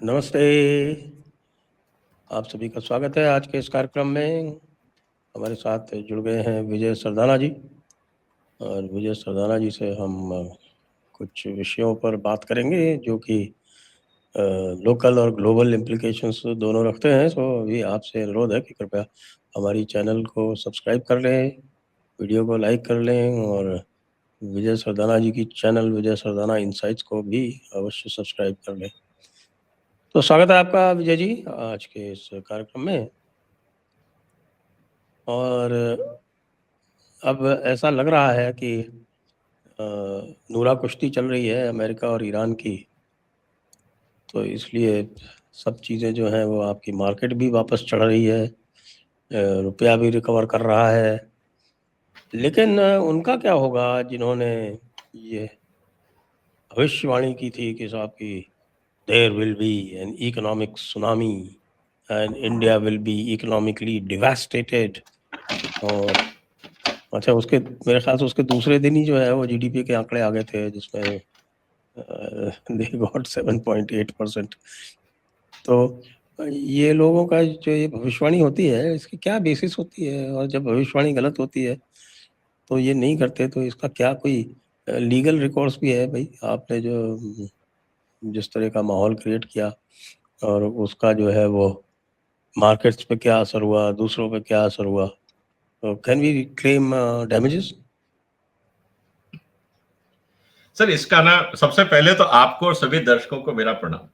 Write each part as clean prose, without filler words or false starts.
नमस्ते। आप सभी का स्वागत है आज के इस कार्यक्रम में। हमारे साथ जुड़ गए हैं विजय सरदाना जी, और विजय सरदाना जी से हम कुछ विषयों पर बात करेंगे जो कि लोकल और ग्लोबल इम्प्लीकेशंस दोनों रखते हैं। सो अभी आपसे अनुरोध है कि कृपया हमारी चैनल को सब्सक्राइब कर लें, वीडियो को लाइक कर लें, और विजय सरदाना जी की चैनल विजय सरदाना इनसाइट्स को भी अवश्य सब्सक्राइब कर लें। तो स्वागत है आपका विजय जी आज के इस कार्यक्रम में। और अब ऐसा लग रहा है कि नूरा कुश्ती चल रही है अमेरिका और ईरान की, तो इसलिए सब चीज़ें जो हैं वो आपकी मार्केट भी वापस चढ़ रही है, रुपया भी रिकवर कर रहा है। लेकिन उनका क्या होगा जिन्होंने ये भविष्यवाणी की थी कि साहब की there will be an economic tsunami and India will be economically devastated. और अच्छा, उसके मेरे ख्याल से उसके दूसरे दिन ही जो है वो जीडीपी के आंकड़े आ गए थे जिसमें दे गॉट 7.8%। तो ये लोगों का जो ये भविष्यवाणी होती है इसकी क्या बेसिस होती है, और जब भविष्यवाणी गलत होती है तो ये नहीं करते तो इसका क्या कोई लीगल रिकॉर्ड्स भी है? भाई आपने जो जिस तरह का माहौल क्रिएट किया और उसका जो है वो मार्केट्स पे क्या असर हुआ, दूसरों पे क्या असर हुआ, तो can we claim damages? Sir, इसका ना सबसे पहले तो आपको और सभी दर्शकों को मेरा प्रणाम।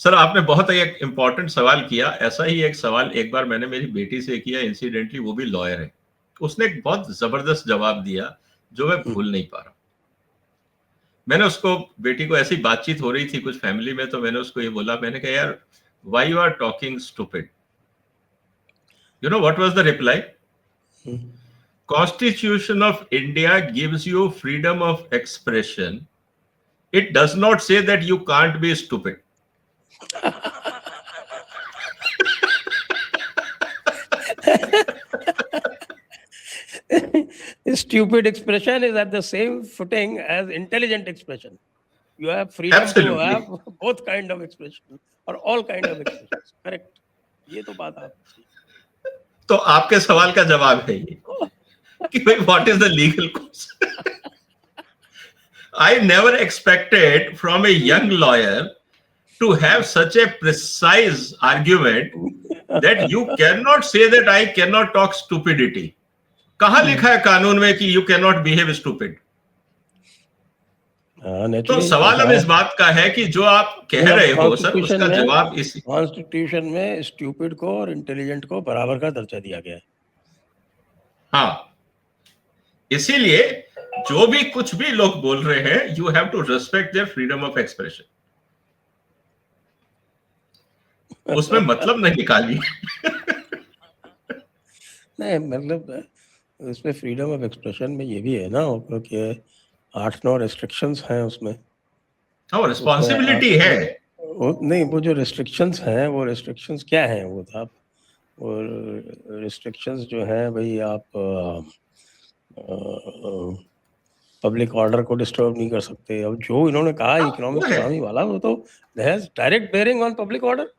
सर, आपने बहुत ही एक इंपॉर्टेंट सवाल किया। ऐसा ही एक सवाल एक बार मैंने मेरी बेटी से किया, इंसिडेंटली, वो भी लॉयर है। उसने एक बहुत जबरदस्त जवाब दिया जो मैं भूल नहीं पा रहा। मैंने उसको, बेटी को ऐसी बातचीत हो रही थी कुछ फैमिली में, तो मैंने उसको ये बोला, मैंने कहा, यार, why you are talking stupid? You know what was the reply? Constitution of India gives you freedom of expression. It does not say that you can't be stupid. Stupid expression is at the same footing as intelligent expression. You have freedom Absolutely. to have both kind of expression or all kind of expressions. Correct. ये तो बात आप सही। तो आपके सवाल का जवाब है ये कि भाई, what is the legal cause? I never expected from a young lawyer to have such a precise argument that you cannot say that I cannot talk stupidity. कहां लिखा है कानून में कि you cannot behave stupid? तो सवाल अब इस बात का है कि जो आप कह रहे हो सर, उसका जवाब इस कॉन्स्टिट्यूशन में स्टूपिड को और इंटेलिजेंट को बराबर का दर्जा दिया गया है। हाँ, इसीलिए जो भी कुछ भी लोग बोल रहे हैं, you have to respect their freedom of expression. उसमें मतलब नहीं निकालिए। नहीं, मतलब उसमें फ्रीडम ऑफ एक्सप्रेशन में ये भी है ना कि 8-9 रेस्ट्रिक्शंस हैं उसमें। हाँ, रिस्पॉन्सिबिलिटी है। नहीं, वो जो रेस्ट्रिक्शंस हैं, वो रेस्ट्रिक्शंस क्या हैं? वो था, और रेस्ट्रिक्शंस जो हैं भाई, आप पब्लिक ऑर्डर को डिस्टर्ब नहीं कर सकते। अब जो इन्होंने कहा इकोनॉमिक सुनामी वाला, वो तो has direct bearing on public order.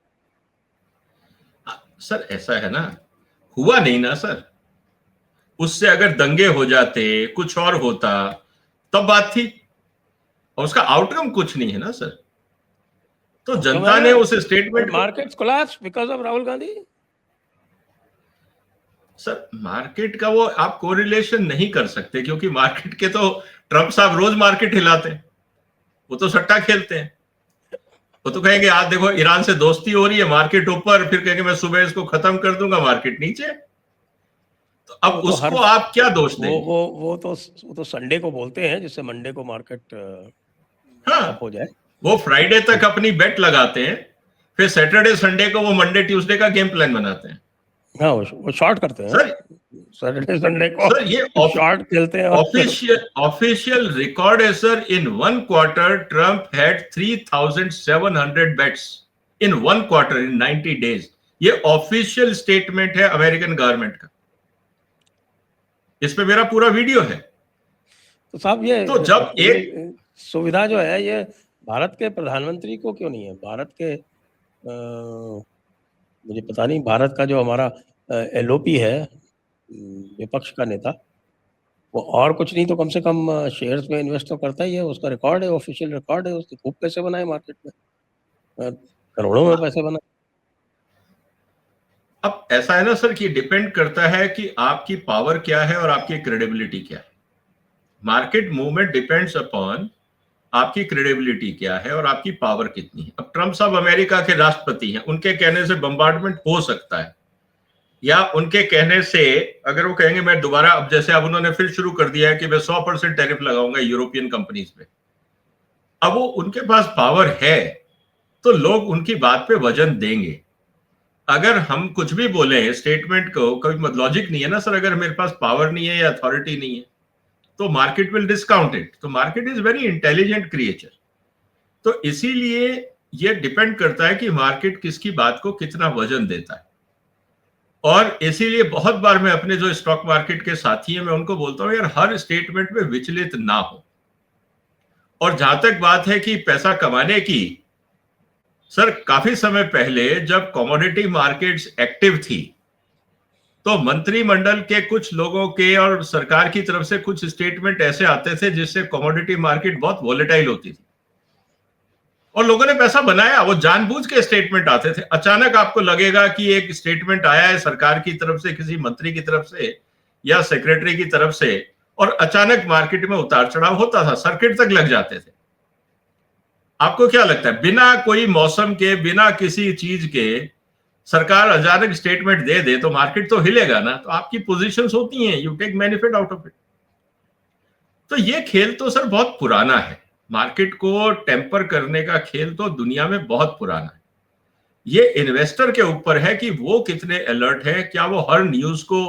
Sir, ऐसा है ना, हुआ नहीं ना सर। उससे अगर दंगे हो जाते, कुछ और होता, तब बात थी, और उसका आउटकम कुछ नहीं है ना सर। तो जनता ने उस statement, markets collapse because of Rahul Gandhi. Sir, market का वो आप कोरिलेशन नहीं कर सकते, क्योंकि मार्केट के तो ट्रंप साहब रोज मार्केट हिलाते हैं। वो तो सट्टा खेलते हैं। वो तो कहेंगे, आज देखो ईरान से दोस्ती हो रही है, मार्केट ऊपर, फिर कहेंगे मैं सुबह इसको खत्म कर दूंगा, मार्केट नीचे। तो अब तो उसको आप क्या दोष देंगे? वो तो संडे को बोलते हैं, जिससे मंडे को मार्केट हाँ, हो जाए। वो फ्राइडे तक अपनी बेट लगाते हैं, फिर सैटरडे संडे को वो मंडे ट्यूसडे का गेम प्लान बनाते हैं। हाँ, वो शॉर्ट करते हैं सर, सैटरडे संडे को सर, ये शॉर्ट खेलते हैं। ऑफिशियल रिकॉर्ड है sir. In 1 quarter Trump had 3,700 bets in 1 quarter in 90 days. ये ऑफिशियल स्टेटमेंट है अमेरिकन गवर्नमेंट का। इस पे मेरा पूरा वीडियो है। तो साहब, ये तो जब एक सुविधा जो है, ये भारत के प्रधानमंत्री को क्यों नहीं है? भारत के मुझे पता नहीं, भारत का जो हमारा एलओपी है, विपक्ष का नेता, वो और कुछ नहीं तो कम से कम शेयर्स में इन्वेस्ट तो करता ही है। उसका रिकॉर्ड है, ऑफिशियल रिकॉर्ड है, उसने खूब पैसे बनाए मार्केट में, करोड़ों में पैसे बनाए। अब ऐसा है ना सर कि डिपेंड करता है कि आपकी पावर क्या है और आपकी क्रेडिबिलिटी क्या है। मार्केट मूवमेंट डिपेंड्स अपॉन आपकी क्रेडिबिलिटी क्या है और आपकी पावर कितनी है। अब ट्रंप साहब अमेरिका के राष्ट्रपति हैं, उनके कहने से बम्बार्डमेंट हो सकता है, या उनके कहने से अगर वो कहेंगे मैं दोबारा, अब जैसे अब उन्होंने फिर शुरू कर दिया है कि मैं 100% टैरिफ लगाऊंगा यूरोपियन कंपनीज पे, अब वो उनके पास पावर है तो लोग उनकी बात पे वजन देंगे। अगर हम कुछ भी बोले स्टेटमेंट को, कोई लॉजिक नहीं है ना सर। अगर मेरे पास पावर नहीं है या अथॉरिटी नहीं है तो मार्केट विल डिस्काउंट इट। तो market is very intelligent creature. तो इसीलिए ये डिपेंड करता है कि मार्केट किसकी बात को कितना वजन देता है। और इसीलिए बहुत बार मैं अपने जो स्टॉक मार्केट के साथी हैं, मैं उनको बोलता हूं यार हर स्टेटमेंट में विचलित ना हो। और जहां तक बात है कि पैसा कमाने की, सर काफी समय पहले जब कमोडिटी मार्केट्स एक्टिव थी तो मंत्रिमंडल के कुछ लोगों के और सरकार की तरफ से कुछ स्टेटमेंट ऐसे आते थे जिससे कमोडिटी मार्केट बहुत वोलेटाइल होती थी और लोगों ने पैसा बनाया। वो जानबूझ के स्टेटमेंट आते थे। अचानक आपको लगेगा कि एक स्टेटमेंट आया है सरकार की तरफ से, किसी मंत्री की तरफ से या सेक्रेटरी की तरफ से, और अचानक मार्केट में उतार चढ़ाव होता था, सर्किट तक लग जाते थे। आपको क्या लगता है बिना कोई मौसम के, बिना किसी चीज के सरकार अचानक स्टेटमेंट दे दे तो मार्केट तो हिलेगा ना? तो आपकी पोजीशंस होती हैं, you take benefit out of it. तो ये खेल तो सर बहुत पुराना है। मार्केट को टेम्पर करने का खेल तो दुनिया में बहुत पुराना है। ये इन्वेस्टर के ऊपर है कि वो कितने अलर्ट है, क्या वो हर न्यूज को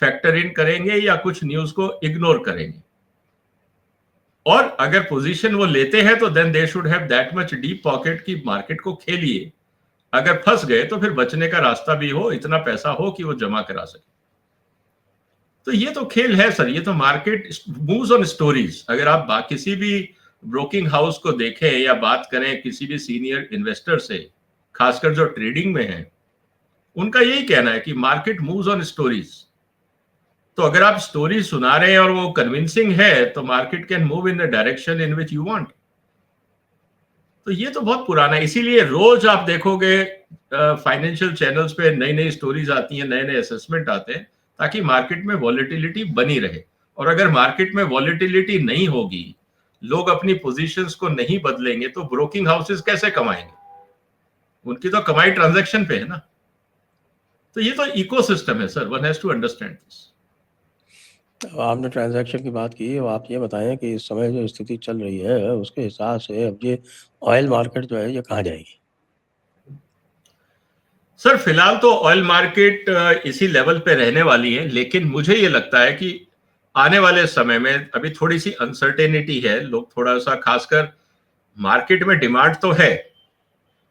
फैक्टर इन करेंगे या कुछ न्यूज को इग्नोर करेंगे। और अगर पोजीशन वो लेते हैं तो then they should have that much deep pocket कि मार्केट को खेलिए। अगर फंस गए तो फिर बचने का रास्ता भी हो, इतना पैसा हो कि वो जमा करा सके। तो ये तो खेल है सर। ये तो मार्केट मूव्स ऑन स्टोरीज। अगर आप किसी भी ब्रोकिंग हाउस को देखें या बात करें किसी भी सीनियर इन्वेस्टर से, खासकर जो ट्रेडिंग में है, उनका यही कहना है कि मार्केट मूव्स ऑन स्टोरीज। तो अगर आप स्टोरी सुना रहे हैं और वो कन्विंसिंग है तो market can move in the direction in which you want. तो ये तो बहुत पुराना है। इसीलिए रोज आप देखोगे फाइनेंशियल चैनल्स पे नई नई स्टोरीज आती हैं, नए नए असेसमेंट आते हैं, ताकि मार्केट में वॉलेटिलिटी बनी रहे। और अगर मार्केट में वॉलेटिलिटी नहीं होगी, लोग अपनी पोजीशंस को नहीं बदलेंगे, तो ब्रोकिंग हाउसेस कैसे कमाएंगे? उनकी तो कमाई ट्रांजैक्शन पे है ना। तो ये तो इकोसिस्टम है sir, one has to understand this. आपने ट्रांजैक्शन की बात की, आप ये बताएं कि इस समय जो स्थिति चल रही है उसके हिसाब से अब ये ऑयल मार्केट जो है ये कहाँ जाएगी? सर फिलहाल तो ऑयल मार्केट इसी लेवल पे रहने वाली है, लेकिन मुझे ये लगता है कि आने वाले समय में अभी थोड़ी सी अनसर्टेनिटी है। लोग थोड़ा सा, खासकर मार्केट में डिमांड तो है,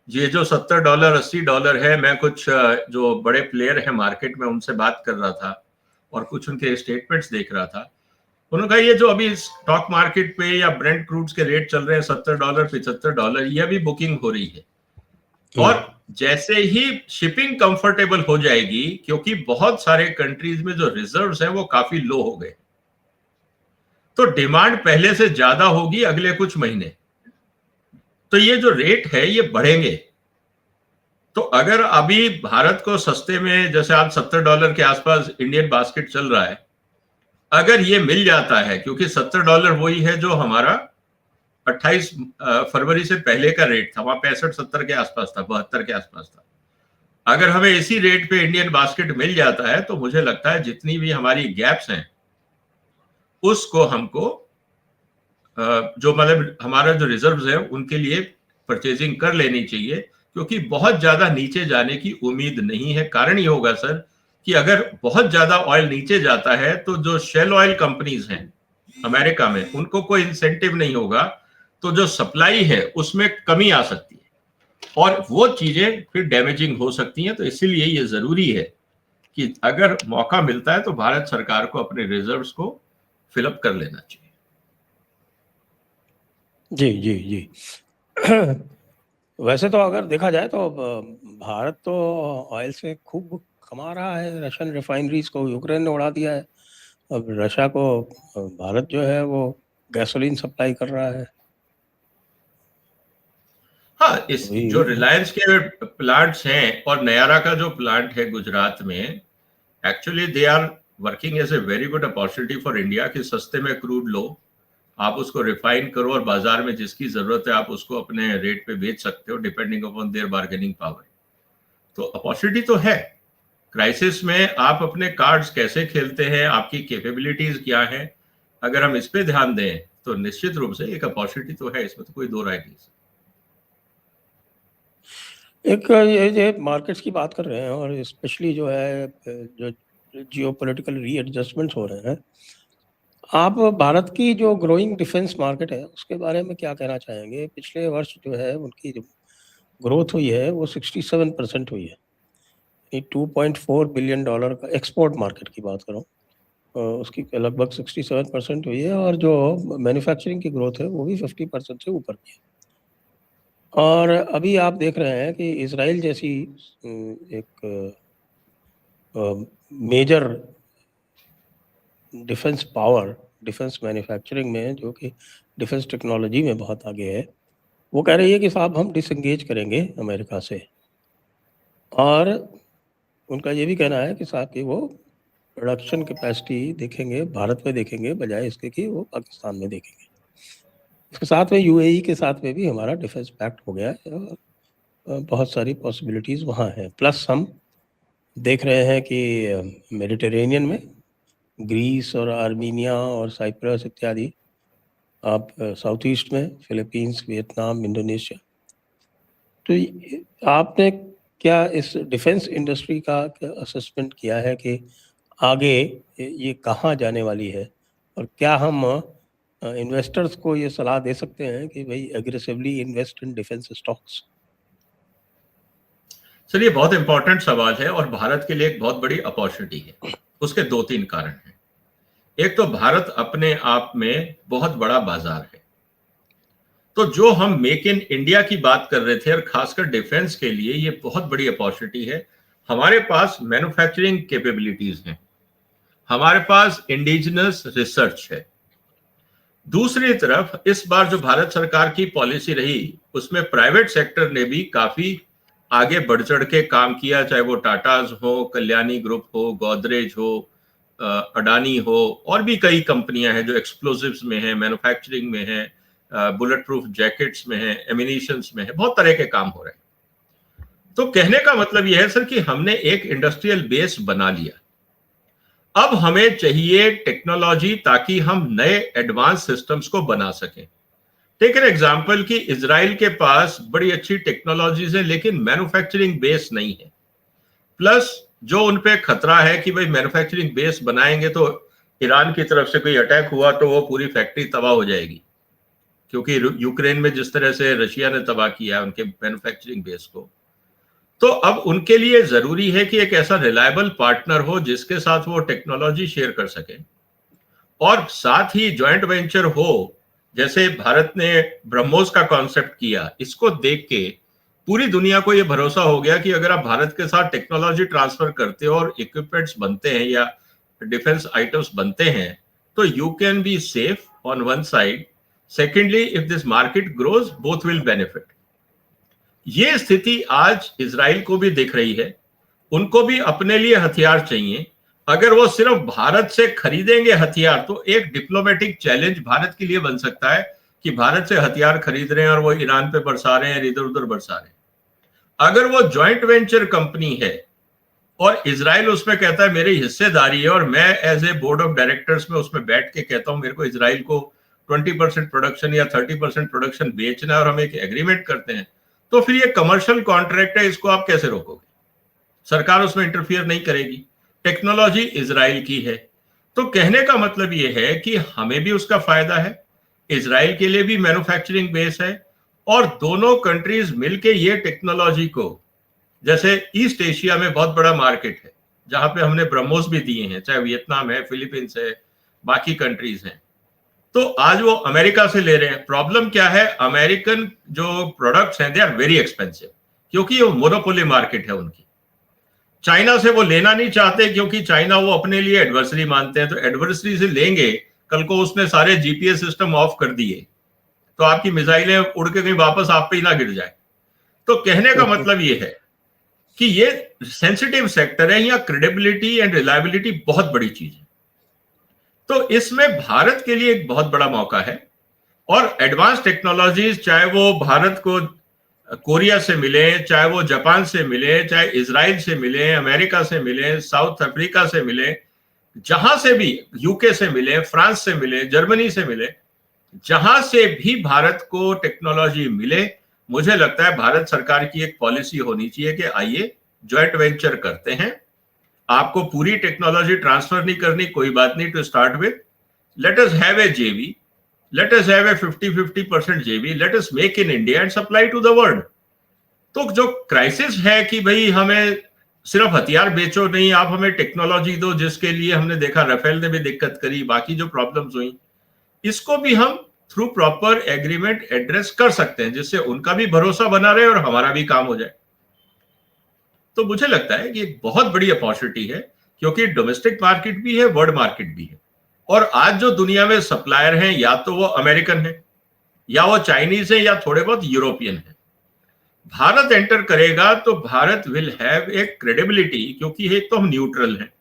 ये जो $70 $80 है। मैं कुछ जो बड़े प्लेयर है मार्केट में उनसे बात कर रहा था और कुछ उनके स्टेटमेंट्स देख रहा था। उन्होंने कहा ये जो अभी स्टॉक मार्केट पे या ब्रेंट क्रूड्स के रेट चल रहे हैं $70 $75, ये भी बुकिंग हो रही है। और जैसे ही शिपिंग कंफर्टेबल हो जाएगी, क्योंकि बहुत सारे कंट्रीज में जो रिजर्व्स हैं वो काफी लो हो गए, तो डिमांड पहले से ज्यादा होगी अगले कुछ महीने। तो ये जो रेट है ये बढ़ेंगे। तो अगर अभी भारत को सस्ते में, जैसे आज $70 के आसपास इंडियन बास्केट चल रहा है, अगर ये मिल जाता है, क्योंकि $70 वही है जो हमारा 28 फरवरी से पहले का रेट था, वहां 65-70 के आसपास था, 72 के आसपास था। अगर हमें इसी रेट पे इंडियन बास्केट मिल जाता है तो मुझे लगता है जितनी भी हमारी गैप्स हैं उसको हमको जो मतलब हमारा जो रिजर्व्स है उनके लिए परचेजिंग कर लेनी चाहिए, क्योंकि बहुत ज्यादा नीचे जाने की उम्मीद नहीं है। कारण ये होगा सर कि अगर बहुत ज्यादा ऑयल नीचे जाता है तो जो शेल ऑयल कंपनीज हैं अमेरिका में, उनको कोई इंसेंटिव नहीं होगा, तो जो सप्लाई है उसमें कमी आ सकती है और वो चीजें फिर डैमेजिंग हो सकती हैं। तो इसीलिए ये जरूरी है कि अगर मौका मिलता है तो भारत सरकार को अपने रिजर्व्स को फिलअप कर लेना चाहिए। जी जी जी। वैसे तो अगर देखा जाए तो भारत तो ऑयल से खूब कमा रहा है, रशियन रिफाइनरीज को यूक्रेन ने उड़ा दिया है। अब रशिया को भारत जो है वो गैसोलीन सप्लाई कर रहा है। हाँ, इस वही जो रिलायंस के प्लांट्स हैं और नयारा का जो प्लांट है गुजरात में, actually they are working as a very good opportunity for India कि सस्ते में क्रूड लो, आप उसको रिफाइन करो और बाजार में जिसकी जरूरत है आप उसको अपने रेट पे बेच सकते हो depending upon their bargaining power. तो अपॉर्चुनिटी तो है। क्राइसिस में आप अपने कार्ड्स कैसे खेलते हैं, आपकी कैपेबिलिटीज क्या है, अगर हम इस पे ध्यान दें तो निश्चित रूप से एक अपॉर्चुनिटी तो है, इसमें तो कोई दो राय नहीं। एक ये मार्केट्स की बात कर रहे हैं और स्पेशली जो है जो जियोपॉलिटिकल रीएडजस्टमेंट्स हो रहे हैं, आप भारत की जो ग्रोइंग डिफेंस मार्केट है उसके बारे में क्या कहना चाहेंगे? पिछले वर्ष जो है उनकी जो ग्रोथ हुई है वो 67% हुई है। ये $2.4 बिलियन का एक्सपोर्ट मार्केट की बात कर रहा हूँ। उसकी लगभग 67% हुई है और जो मैन्युफैक्चरिंग की ग्रोथ है वो भी 50% से ऊपर की है। और अभी आप देख रहे हैं कि इसराइल जैसी एक major defence power, defence manufacturing में, जो कि डिफेंस टेक्नोलॉजी में बहुत आगे है, वो कह रही है कि साहब हम डिसएंगेज करेंगे अमेरिका से। और उनका ये भी कहना है कि साहब कि वो प्रोडक्शन कैपेसिटी देखेंगे, भारत में देखेंगे बजाय इसके कि वो पाकिस्तान में देखेंगे। इसके साथ में यूएई के साथ में भी हमारा डिफेंस पैक्ट हो गया है और बहुत सारी पॉसिबिलिटीज़ वहाँ हैं। प्लस हम देख रहे हैं कि मेडिटेरेनियन में ग्रीस और आर्मीनिया और साइप्रस इत्यादि, आप साउथ ईस्ट में फिलीपींस, वियतनाम, इंडोनेशिया, तो आपने क्या इस डिफेंस इंडस्ट्री का असेसमेंट किया है कि आगे ये कहाँ जाने वाली है? और क्या हम इन्वेस्टर्स को ये सलाह दे सकते हैं कि भाई aggressively invest in defence stocks? चलिए, बहुत इंपॉर्टेंट सवाल है और भारत के लिए एक बहुत बड़ी अपॉर्चुनिटी है। उसके दो तीन कारण हैं। एक तो भारत अपने आप में बहुत बड़ा बाजार है, तो जो हम मेक इन इंडिया की बात कर रहे थे और खासकर डिफेंस के लिए ये बहुत बड़ी अपॉर्चुनिटी है। हमारे पास मैन्युफैक्चरिंग कैपेबिलिटीज हैं, हमारे पास इंडिजिनस रिसर्च है। दूसरी तरफ इस बार जो भारत सरकार की पॉलिसी रही उसमें प्राइवेट सेक्टर ने भी काफी आगे बढ़ चढ़ के काम किया, चाहे वो टाटाज हो, कल्याणी ग्रुप हो, गोदरेज हो, अडानी हो, और भी कई कंपनियां हैं जो एक्सप्लोजिव्स में है, मैन्युफैक्चरिंग में है, बुलेट प्रूफ जैकेट्स में है, एमिनिशंस में है, बहुत तरह के काम हो रहे हैं। तो कहने का मतलब यह है सर कि हमने एक इंडस्ट्रियल बेस बना लिया। अब हमें चाहिए टेक्नोलॉजी ताकि हम नए एडवांस सिस्टम्स को बना सकें। टेक एन एग्जांपल कि इजराइल के पास बड़ी अच्छी टेक्नोलॉजीज है लेकिन मैन्युफैक्चरिंग बेस नहीं है। प्लस जो उन पे खतरा है कि भाई मैन्युफैक्चरिंग बेस बनाएंगे तो ईरान की तरफ से कोई अटैक हुआ तो वो पूरी फैक्ट्री तबाह हो जाएगी, क्योंकि यूक्रेन में जिस तरह से रशिया ने तबाह किया उनके मैन्युफैक्चरिंग बेस को। तो अब उनके लिए जरूरी है कि एक ऐसा रिलायबल पार्टनर हो जिसके साथ वो टेक्नोलॉजी शेयर कर सके और साथ ही जॉइंट वेंचर हो। जैसे भारत ने ब्रह्मोस का कॉन्सेप्ट किया, इसको देख के पूरी दुनिया को ये भरोसा हो गया कि अगर आप भारत के साथ टेक्नोलॉजी ट्रांसफर करते हो और इक्विपमेंट्स बनते हैं या डिफेंस आइटम्स बनते हैं तो you can be safe on one side, secondly if this market grows both will benefit. ये स्थिति आज इजराइल को भी दिख रही है। उनको भी अपने लिए हथियार चाहिए। अगर वो सिर्फ भारत से खरीदेंगे हथियार तो एक डिप्लोमेटिक चैलेंज भारत के लिए बन सकता है कि भारत से हथियार खरीद रहे हैं और वो ईरान पे बरसा रहे हैं, इधर उधर बरसा रहे हैं। अगर वो जॉइंट वेंचर कंपनी है और इजराइल उसमें कहता है मेरी हिस्सेदारी है और मैं as a board of directors में उसमें बैठ के कहता हूं मेरे को इजराइल को 20% प्रोडक्शन या 30% प्रोडक्शन बेचना है और हम एक एग्रीमेंट करते हैं, तो फिर ये कमर्शियल कॉन्ट्रैक्ट है, इसको आप कैसे रोकोगे? सरकार उसमें इंटरफियर नहीं करेगी, टेक्नोलॉजी इजराइल की है। तो कहने का मतलब यह है कि हमें भी उसका फायदा है, इजराइल के लिए भी मैन्युफैक्चरिंग बेस है और दोनों कंट्रीज मिलके ये टेक्नोलॉजी को, जैसे ईस्ट एशिया में बहुत बड़ा मार्केट है जहां पे हमने ब्रह्मोस भी दिए हैं, चाहे वियतनाम है, फिलीपींस है, बाकी कंट्रीज हैं, तो आज वो अमेरिका से ले रहे हैं। प्रॉब्लम क्या है, अमेरिकन जो प्रोडक्ट्स हैं दे आर वेरी एक्सपेंसिव, क्योंकि वो मोनोपोली मार्केट है उनकी। चाइना से वो लेना नहीं चाहते, क्योंकि चाइना वो अपने लिए एडवर्सरी मानते हैं। तो एडवर्सरी से लेंगे, कल को उसने सारे जीपीएस सिस्टम ऑफ कर दिए तो आपकी मिसाइलें उड़ के कहीं वापस आप पे ही ना गिर जाए। तो कहने का मतलब ये है कि ये सेंसिटिव सेक्टर है, यहाँ क्रेडिबिलिटी एंड रिलायबिलिटी बहुत बड़ी चीज है। तो इसमें भारत के लिए एक बहुत बड़ा मौका है, और एडवांस टेक्नोलॉजीज, चाहे वो भारत को कोरिया से मिले, चाहे वो जापान से मिले, चाहे इजराइल से मिले, अमेरिका से मिले, साउथ अफ्रीका से मिले, जहां से भी, यूके से मिले, फ्रांस से मिले, जर्मनी से मिले, जहां से भी भारत को टेक्नोलॉजी मिले, मुझे लगता है भारत सरकार की एक पॉलिसी होनी चाहिए कि आइए जॉइंट वेंचर करते हैं। आपको पूरी टेक्नोलॉजी ट्रांसफर नहीं करनी, कोई बात नहीं, to start with let us have a JV, let us have a 50-50% JV, let us make in India and supply to the world। तो जो क्राइसिस है कि भाई हमें सिर्फ हथियार बेचो नहीं, आप हमें टेक्नोलॉजी दो, जिसके लिए हमने देखा राफेल ने भी दिक्कत करी, बाकी जो प्रॉब्लम्स हुई, इसको भी हम थ्रू प्रॉपर एग्रीमेंट एड्रेस कर सकते हैं, जिससे उनका भी भरोसा बना रहे और हमारा भी काम हो जाए। तो मुझे लगता है कि एक बहुत बड़ी अपॉर्चुनिटी है, क्योंकि डोमेस्टिक मार्केट भी है, वर्ल्ड मार्केट भी है। और आज जो दुनिया में सप्लायर हैं, या तो वो अमेरिकन है, या वो चाइनीज है, या थोड़े बहुत यूरोपियन है। भारत एंटर करेगा तो Bharat will have a credibility, क्योंकि एक तो हम न्यूट्रल हैं,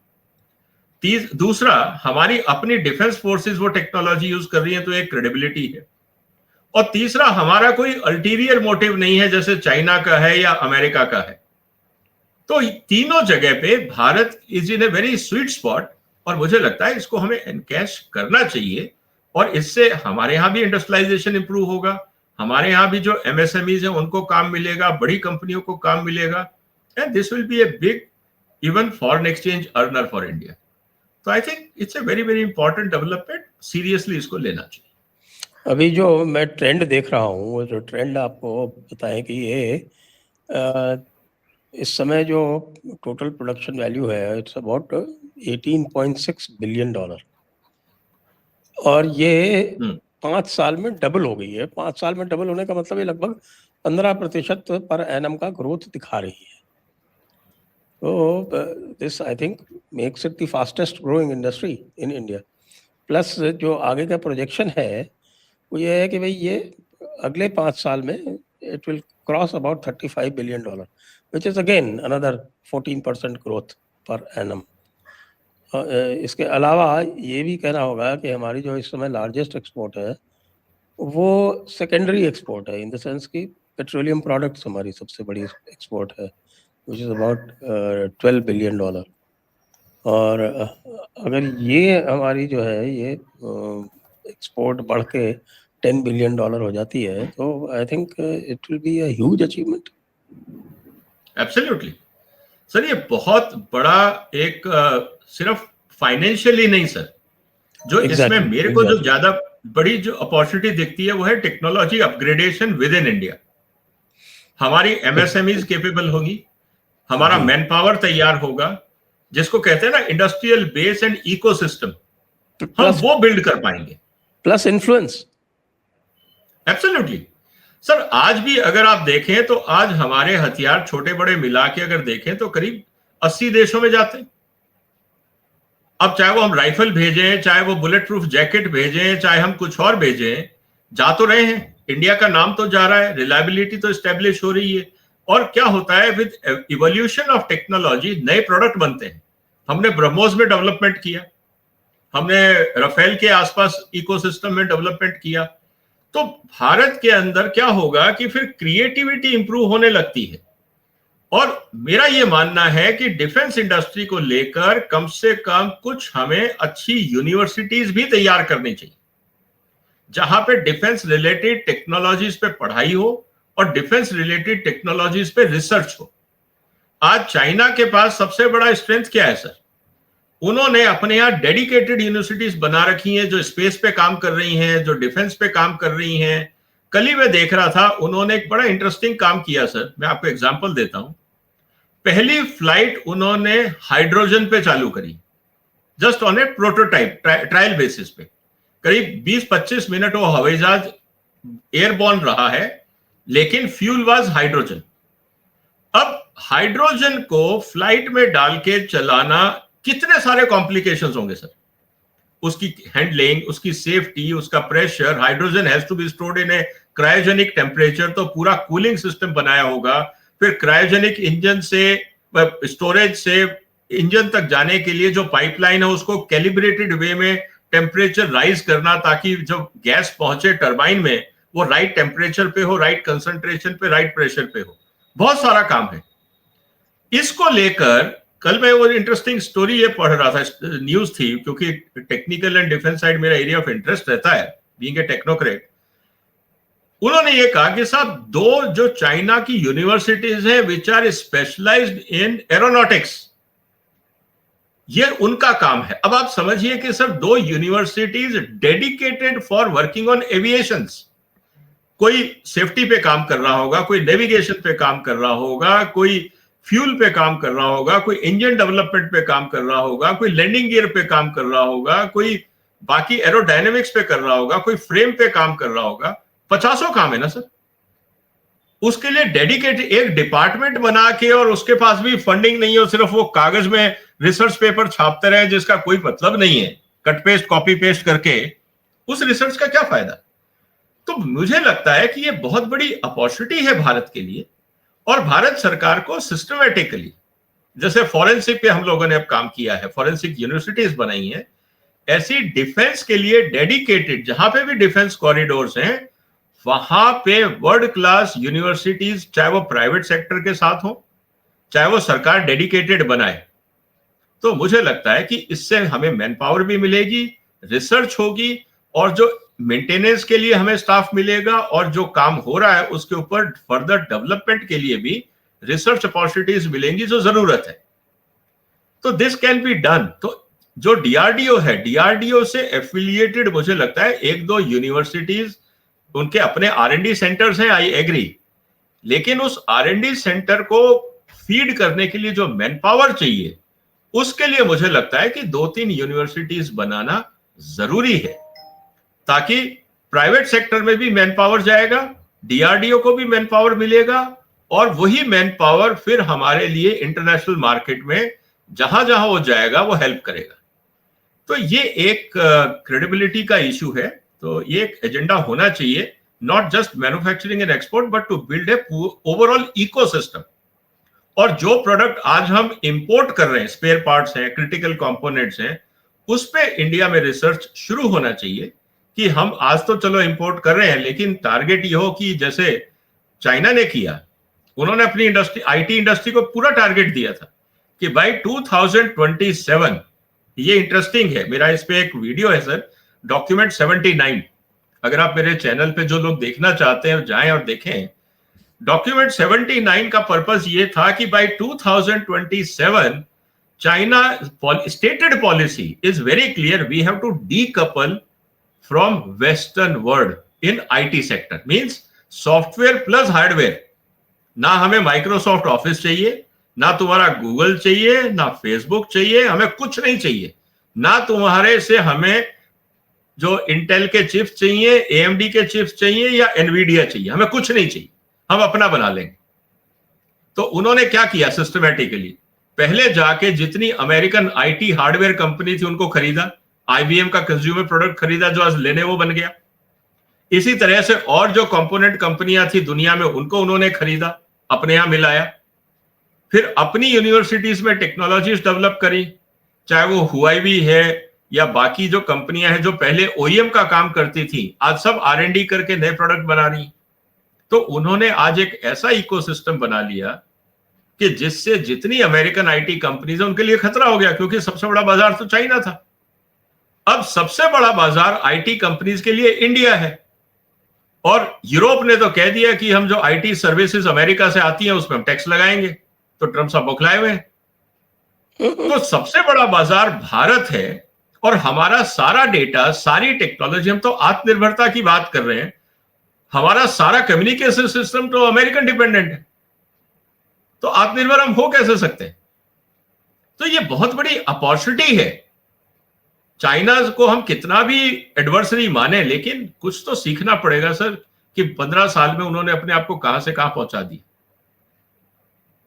दूसरा हमारी अपनी डिफेंस फोर्सेस वो टेक्नोलॉजी यूज कर रही है, तो एक क्रेडिबिलिटी है, और तीसरा हमारा कोई अल्टीरियर मोटिव नहीं है जैसे चाइना का है या अमेरिका का है। तो तीनों जगह पे Bharat is in a very sweet spot, और मुझे लगता है इसको हमें एनकैश करना चाहिए, और इससे हमारे यहाँ भी इंडस्ट्रियलाइजेशन इंप्रूव होगा, हमारे यहाँ भी जो एमएसएमईज हैं उनको काम मिलेगा, बड़ी कंपनियों को काम मिलेगा, and this will be a big even foreign exchange earner for India. तो I think it's a very very important development, seriously इसको लेना चाहिए। अभी जो मैं ट्रेंड देख रहा हूँ, वो जो ट्रेंड आपको बताएं कि ये इस समय जो टोटल प्रोडक्शन वैल्यू है, इट्स अबाउट $18.6 बिलियन, और ये 5 साल में डबल हो गई है। 5 साल में डबल होने का मतलब ये लगभग 15% पर एनम का ग्रोथ दिखा रही है। तो this I think makes it the fastest growing industry in India. Plus जो आगे का प्रोजेक्शन है वो ये है कि भाई ये अगले 5 साल में it will cross about $35 billion, which is again another 14% growth per annum। इसके अलावा ये भी कहना होगा कि हमारी जो इस समय लार्जेस्ट एक्सपोर्ट है वो सेकेंडरी एक्सपोर्ट है, इन द सेंस कि पेट्रोलियम प्रोडक्ट्स हमारी सबसे बड़ी एक्सपोर्ट है, which is about $12 बिलियन। और अगर ये हमारी जो है ये एक्सपोर्ट बढ़ के $10 बिलियन हो जाती है, तो I think it will be a huge achievement. Absolutely sir, ये बहुत बड़ा एक सिर्फ फाइनेंशियली नहीं सर, जो इसमें मेरे को जो ज्यादा बड़ी जो अपॉर्चुनिटी दिखती है वो है technology upgradation with in India. हमारी एमएसएमईज केपेबल होगी, हमारा मैन पावर तैयार होगा, जिसको कहते हैं ना इंडस्ट्रियल बेस एंड इकोसिस्टम, हम वो बिल्ड कर पाएंगे, प्लस इन्फ्लुएंस। एब्सोल्युटली सर, आज भी अगर आप देखें तो आज हमारे हथियार छोटे बड़े मिला के अगर देखें तो करीब 80 देशों में जाते हैं। अब चाहे वो हम राइफल भेजें, चाहे वो बुलेट प्रूफ जैकेट भेजें, चाहे हम कुछ और भेजें, जा तो रहे हैं, इंडिया का नाम तो जा रहा है, रिलायबिलिटी तो एस्टेब्लिश हो रही है। और क्या होता है विद इवोल्यूशन ऑफ टेक्नोलॉजी नए प्रोडक्ट बनते हैं। हमने ब्रह्मोस में डेवलपमेंट किया, हमने राफेल के आसपास इकोसिस्टम में डेवलपमेंट किया। तो भारत के अंदर क्या होगा कि फिर क्रिएटिविटी इंप्रूव होने लगती है। और मेरा यह मानना है कि डिफेंस इंडस्ट्री को लेकर कम से कम कुछ हमें अच्छी यूनिवर्सिटीज भी तैयार करनी चाहिए, जहां पे डिफेंस रिलेटेड टेक्नोलॉजीज पे पढ़ाई हो और डिफेंस रिलेटेड टेक्नोलॉजीज पे रिसर्च हो। आज चाइना के पास सबसे बड़ा स्ट्रेंथ क्या है सर? उन्होंने अपने यहाँ डेडिकेटेड यूनिवर्सिटीज बना रखी हैं जो स्पेस पे काम कर रही हैं, जो डिफेंस पे काम कर रही हैं। कल ही मैं देख रहा था, उन्होंने एक बड़ा इंटरेस्टिंग काम किया सर, मैं आपको एग्जांपल देता हूं। पहली फ्लाइट उन्होंने हाइड्रोजन पे चालू करी, just on A prototype trial basis पे। करीब 20-25 मिनट वो हवाई जहाज एयरबॉर्न रहा है, लेकिन फ्यूल वाज हाइड्रोजन। अब हाइड्रोजन को फ्लाइट में डाल के चलाना कितने सारे कॉम्प्लिकेशंस होंगे सर, उसकी हैंडलिंग, उसकी सेफ्टी, उसका pressure. Hydrogen has to be stored in a cryogenic temperature, तो पूरा कूलिंग सिस्टम बनाया होगा। फिर क्रायोजेनिक इंजन से, स्टोरेज से इंजन तक जाने के लिए जो पाइपलाइन है उसको कैलिब्रेटेड वे में टेम्परेचर राइज करना, ताकि जब गैस पहुंचे टरबाइन में वो राइट टेम्परेचर पे हो, राइट कंसंट्रेशन पे, राइट प्रेशर पे हो। बहुत सारा काम है। इसको लेकर कल मैं वो इंटरेस्टिंग स्टोरी ये पढ़ रहा था, न्यूज थी, क्योंकि टेक्निकल एंड डिफेंस साइड मेरा एरिया ऑफ इंटरेस्ट रहता है, बीइंग ए टेक्नोक्रेट। उन्होंने ये कहा कि साहब, दो जो चाइना की यूनिवर्सिटीज हैं which are specialised in aeronautics, ये उनका काम है। अब आप समझिए कि सर, दो universities dedicated for working on aviations, कोई सेफ्टी पे काम कर रहा होगा, कोई नेविगेशन पे काम कर रहा होगा, कोई फ्यूल पे काम कर रहा होगा, कोई इंजन डेवलपमेंट पे काम कर रहा होगा, कोई लैंडिंग गियर पे काम कर रहा होगा, कोई बाकी एरोडायनेमिक्स पे कर रहा होगा, कोई फ्रेम पे काम कर रहा होगा। 50 काम है ना सर। उसके लिए डेडिकेटेड एक डिपार्टमेंट बना के, और उसके पास भी फंडिंग नहीं हो, सिर्फ वो कागज में रिसर्च पेपर छापते रहे जिसका कोई मतलब नहीं है, कट पेस्ट कॉपी पेस्ट करके, उस रिसर्च का क्या फायदा। तो मुझे लगता है कि ये बहुत बड़ी अपॉर्चुनिटी है भारत के लिए, और भारत सरकार को सिस्टमेटिकली, जैसे फॉरेंसिक पे हम लोगों ने अब काम किया है, फॉरेंसिक यूनिवर्सिटीज बनाई हैं, ऐसी डिफेंस के लिए डेडिकेटेड, जहां पे भी डिफेंस कॉरिडोर्स हैं वहां पे वर्ल्ड क्लास यूनिवर्सिटीज, चाहे वो प्राइवेट सेक्टर के साथ हो, चाहे वो सरकार डेडिकेटेड बनाए। तो मुझे लगता है कि इससे हमें मैन पावर भी मिलेगी, रिसर्च होगी, और जो मेंटेनेंस के लिए हमें स्टाफ मिलेगा, और जो काम हो रहा है उसके ऊपर फर्दर डेवलपमेंट के लिए भी रिसर्च अपॉर्चुनिटीज मिलेंगी जो जरूरत है। तो दिस कैन बी डन। तो जो डीआरडीओ है, डीआरडीओ से एफिलिएटेड मुझे लगता है 1-2 यूनिवर्सिटीज, उनके अपने R&D सेंटर्स हैं, आई एग्री, लेकिन उस R&D सेंटर को फीड करने के लिए जो मैन पावर चाहिए, उसके लिए मुझे लगता है कि 2-3 यूनिवर्सिटीज बनाना जरूरी है, ताकि प्राइवेट सेक्टर में भी मैन पावर जाएगा, डीआरडीओ को भी मैन पावर मिलेगा, और वही मैन पावर फिर हमारे लिए इंटरनेशनल मार्केट में जहां जहां वो जाएगा वो हेल्प करेगा। तो ये एक क्रेडिबिलिटी का इशू है। तो ये एक एजेंडा होना चाहिए, not just manufacturing and export, but to build a overall ecosystem. और जो प्रोडक्ट आज हम इंपोर्ट कर रहे हैं, स्पेयर पार्ट्स हैं, क्रिटिकल कंपोनेंट्स हैं, उस पे इंडिया में रिसर्च शुरू होना चाहिए कि हम आज तो चलो इंपोर्ट कर रहे हैं, लेकिन टारगेट ये हो कि जैसे चाइना ने किया, उन्होंने अपनी इंडस्ट्री, आईटी इंडस्ट्री को पूरा टारगेट दिया था कि बाय 2027, ये इंटरेस्टिंग है, मेरा इस पे एक वीडियो है सर, डॉक्यूमेंट 79, अगर आप मेरे चैनल पे जो लोग देखना चाहते हैं जाएं और देखें। डॉक्यूमेंट 79 का पर्पस ये था कि by 2027 China stated policy is very clear, we have to decouple from western world in IT sector, means software plus hardware. ना हमें माइक्रोसॉफ्ट ऑफिस चाहिए, ना तुम्हारा गूगल चाहिए, ना फेसबुक चाहिए, हमें कुछ नहीं चाहिए। ना तुम्हारे से हमें जो इंटेल के चिप्स चाहिए, एएमडी के चिप्स चाहिए, या एनवीडिया चाहिए, हमें कुछ नहीं चाहिए, हम अपना बना लेंगे। तो उन्होंने क्या किया सिस्टमैटिकली, पहले जाके जितनी अमेरिकन आईटी हार्डवेयर कंपनी थी उनको खरीदा, आईबीएम का कंज्यूमर प्रोडक्ट खरीदा जो आज लेनोवो बन गया। इसी तरह से और जो कंपोनेंट कंपनियां थी दुनिया में उनको उन्होंने खरीदा, अपने यहां मिलाया, फिर अपनी यूनिवर्सिटीज में टेक्नोलॉजीज डेवलप करी, चाहे वो हुआईवी है या बाकी जो कंपनियां हैं जो पहले ओईएम का काम करती थी, आज सब R&D करके नए प्रोडक्ट बना रही। तो उन्होंने आज एक ऐसा इकोसिस्टम बना लिया कि जिससे जितनी अमेरिकन आईटी कंपनीज है उनके लिए खतरा हो गया, क्योंकि सबसे बड़ा बाजार तो चाइना था। अब सबसे बड़ा बाजार आईटी कंपनीज के लिए इंडिया है, और यूरोप ने तो कह दिया कि हम जो आईटी सर्विसेज अमेरिका से आती हैं उसमें हम टैक्स लगाएंगे। तो ट्रम्प साहब बौखलाए हुए हैं। तो सबसे बड़ा बाजार भारत है, और हमारा सारा डेटा, सारी टेक्नोलॉजी, हम तो आत्मनिर्भरता की बात कर रहे हैं, हमारा सारा कम्युनिकेशन सिस्टम तो अमेरिकन डिपेंडेंट है, तो आत्मनिर्भर हम हो कैसे सकते हैं। तो ये बहुत बड़ी अपॉर्चुनिटी है। चाइना को हम कितना भी एडवर्सरी माने, लेकिन कुछ तो सीखना पड़ेगा सर कि 15 साल में उन्होंने अपने आप को कहां से कहां पहुंचा दिया।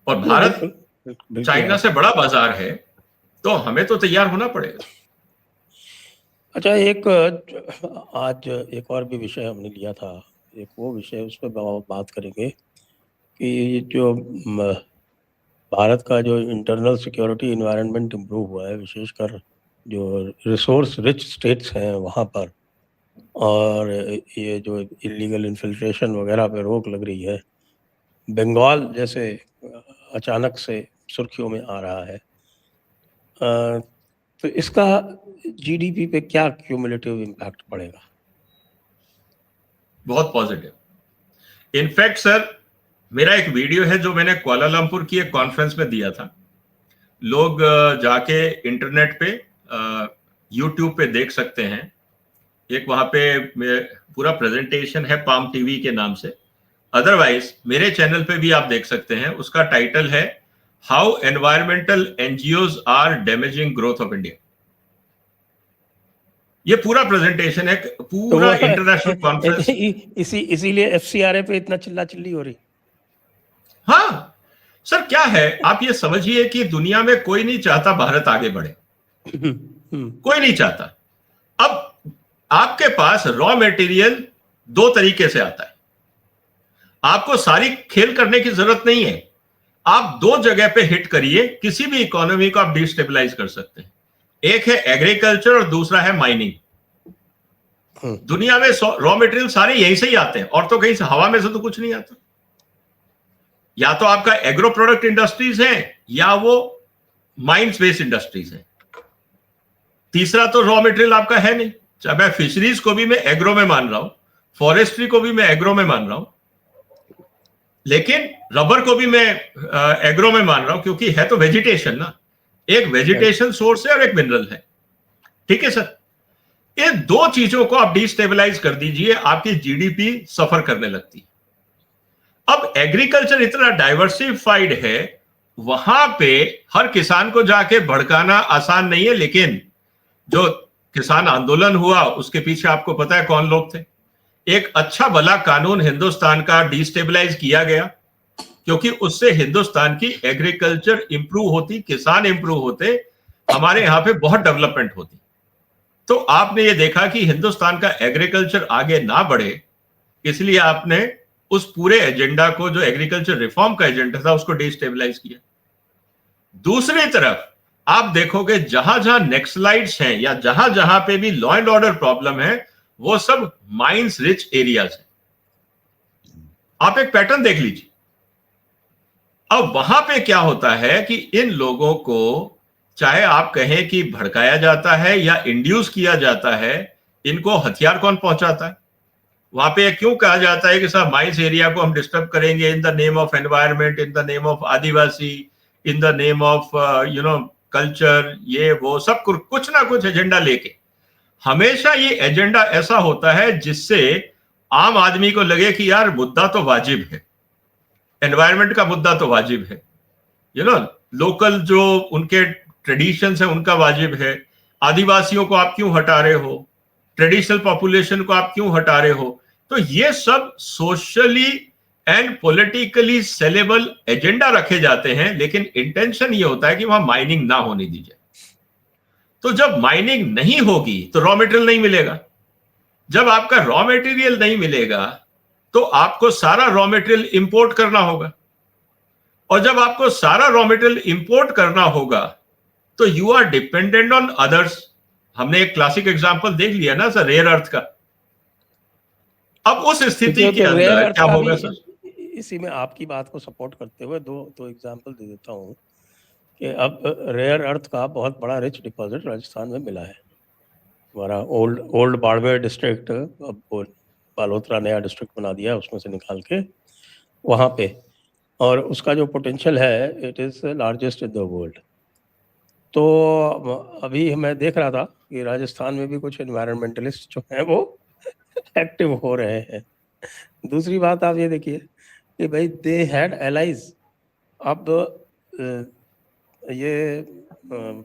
और भारत बिल्कुल बिल्कुल चाइना से बड़ा बाजार है, तो हमें तो तैयार होना पड़ेगा। अच्छा, एक आज एक और भी विषय हमने लिया था, एक वो विषय, उस पर बात करेंगे कि जो भारत का जो इंटरनल सिक्योरिटी इन्वायरमेंट इम्प्रूव हुआ है, विशेषकर जो रिसोर्स रिच स्टेट्स हैं वहाँ पर, और ये जो इलीगल इन्फिल्ट्रेशन वगैरह पे रोक लग रही है, बंगाल जैसे अचानक से सुर्खियों में आ रहा है, तो इसका जीडीपी पे क्या क्यूमुलेटिव इम्पैक्ट पड़ेगा? बहुत पॉजिटिव। इनफैक्ट सर, मेरा एक वीडियो है जो मैंने कुआलालंपुर की एक कॉन्फ्रेंस में दिया था। लोग जाके इंटरनेट पे यूट्यूब पे देख सकते हैं। एक वहां पे पूरा प्रेजेंटेशन है, पाम टीवी के नाम से। अदरवाइज मेरे चैनल पे भी आप देख सकते हैं। उसका टाइटल है how environmental NGOs are damaging growth of India. ये पूरा प्रेजेंटेशन है, तो पूरा इंटरनेशनल कॉन्फ्रेंस। इसीलिए एफसीआरए पे इतना चिल्ला चिल्ली हो रही। हाँ सर, क्या है, आप ये समझिए कि दुनिया में कोई नहीं चाहता भारत आगे बढ़े, कोई नहीं चाहता। अब आपके पास रॉ मटेरियल दो तरीके से आता है। आपको सारी खेल करने की जरूरत नहीं है। आप दो जगह पे हिट करिए, किसी भी इकोनॉमी को आप डिस्टेबलाइज कर सकते हैं। एक है एग्रीकल्चर और दूसरा है माइनिंग। दुनिया में रॉ मटेरियल सारे यहीं से ही आते हैं, और तो कहीं से हवा में से तो कुछ नहीं आता। या तो आपका एग्रो प्रोडक्ट इंडस्ट्रीज है, या वो माइंस बेस्ड इंडस्ट्रीज है। तीसरा तो रॉ मटेरियल आपका है नहीं। चाहे मैं फिशरीज को भी मैं एग्रो में मान रहा हूं, फॉरेस्ट्री को भी मैं एग्रो में मान रहा हूं, लेकिन रबर को भी मैं एग्रो में मान रहा हूं, क्योंकि है तो वेजिटेशन ना। एक वेजिटेशन सोर्स है और एक मिनरल है। ठीक है सर, ये दो चीजों को आप डिस्टेबलाइज कर दीजिए, आपकी जीडीपी सफर करने लगती है। अब एग्रीकल्चर इतना डाइवर्सिफाइड है, वहां पे हर किसान को जाके भड़काना आसान नहीं है। लेकिन जो किसान आंदोलन हुआ, उसके पीछे आपको पता है कौन लोग थे। एक अच्छा भला कानून हिंदुस्तान का डिस्टेबलाइज किया गया, क्योंकि उससे हिंदुस्तान की एग्रीकल्चर इंप्रूव होती, किसान इंप्रूव होते, हमारे यहां पे बहुत डेवलपमेंट होती। तो आपने ये देखा कि हिंदुस्तान का एग्रीकल्चर आगे ना बढ़े, इसलिए आपने उस पूरे एजेंडा को, जो एग्रीकल्चर रिफॉर्म का एजेंडा था, उसको डिस्टेबलाइज किया। दूसरी तरफ आप देखोगे जहां जहां नेक्सलाइट्स हैं, या जहां जहां पे भी लॉ एंड ऑर्डर प्रॉब्लम है, वो सब माइंस रिच एरियाज है। आप एक पैटर्न देख लीजिए। अब वहां पे क्या होता है कि इन लोगों को, चाहे आप कहें कि भड़काया जाता है या इंड्यूस किया जाता है, इनको हथियार कौन पहुंचाता है? वहां पे क्यों कहा जाता है कि साहब माइंस एरिया को हम डिस्टर्ब करेंगे in the name of environment, in the name of Adivasi, in the name of culture, ये वो सब कुछ ना कुछ एजेंडा लेके। हमेशा ये एजेंडा ऐसा होता है जिससे आम आदमी को लगे कि यार मुद्दा तो वाजिब है, एनवायरमेंट का मुद्दा तो वाजिब है, लोकल जो उनके ट्रेडिशंस है उनका वाजिब है। आदिवासियों को आप क्यों हटा रहे हो, ट्रेडिशनल पॉपुलेशन को आप क्यों हटा रहे हो? तो ये सब socially and politically saleable agenda रखे जाते हैं, लेकिन इंटेंशन ये होता है कि वहां माइनिंग ना होने दी जाए। तो जब माइनिंग नहीं होगी तो रॉ मटेरियल नहीं मिलेगा। जब आपका रॉ मटेरियल नहीं मिलेगा तो आपको सारा रॉ मटेरियल इंपोर्ट करना होगा, और जब आपको सारा रॉ मटेरियल इंपोर्ट करना होगा तो you are dependent on others. हमने एक क्लासिक एग्जांपल देख लिया ना सर, रेयर अर्थ का। अब उस स्थिति के अंदर क्या होगा सर? इसी में आपकी बात को सपोर्ट करते हुए दो एग्जांपल दे देता हूं कि अब रेयर अर्थ का बहुत बड़ा रिच डिपॉजिट राजस्थान में मिला है। हमारा ओल्ड बाड़मेर डिस्ट्रिक्ट, अब बालोतरा नया डिस्ट्रिक्ट बना दिया उसमें से निकाल के वहाँ पे, और उसका जो पोटेंशियल है it is largest in the world. तो अभी मैं देख रहा था कि राजस्थान में भी कुछ एनवायरमेंटलिस्ट जो हैं वो एक्टिव हो रहे हैं। दूसरी बात आप ये देखिए कि भाई दे हैड एलाइज। अब ये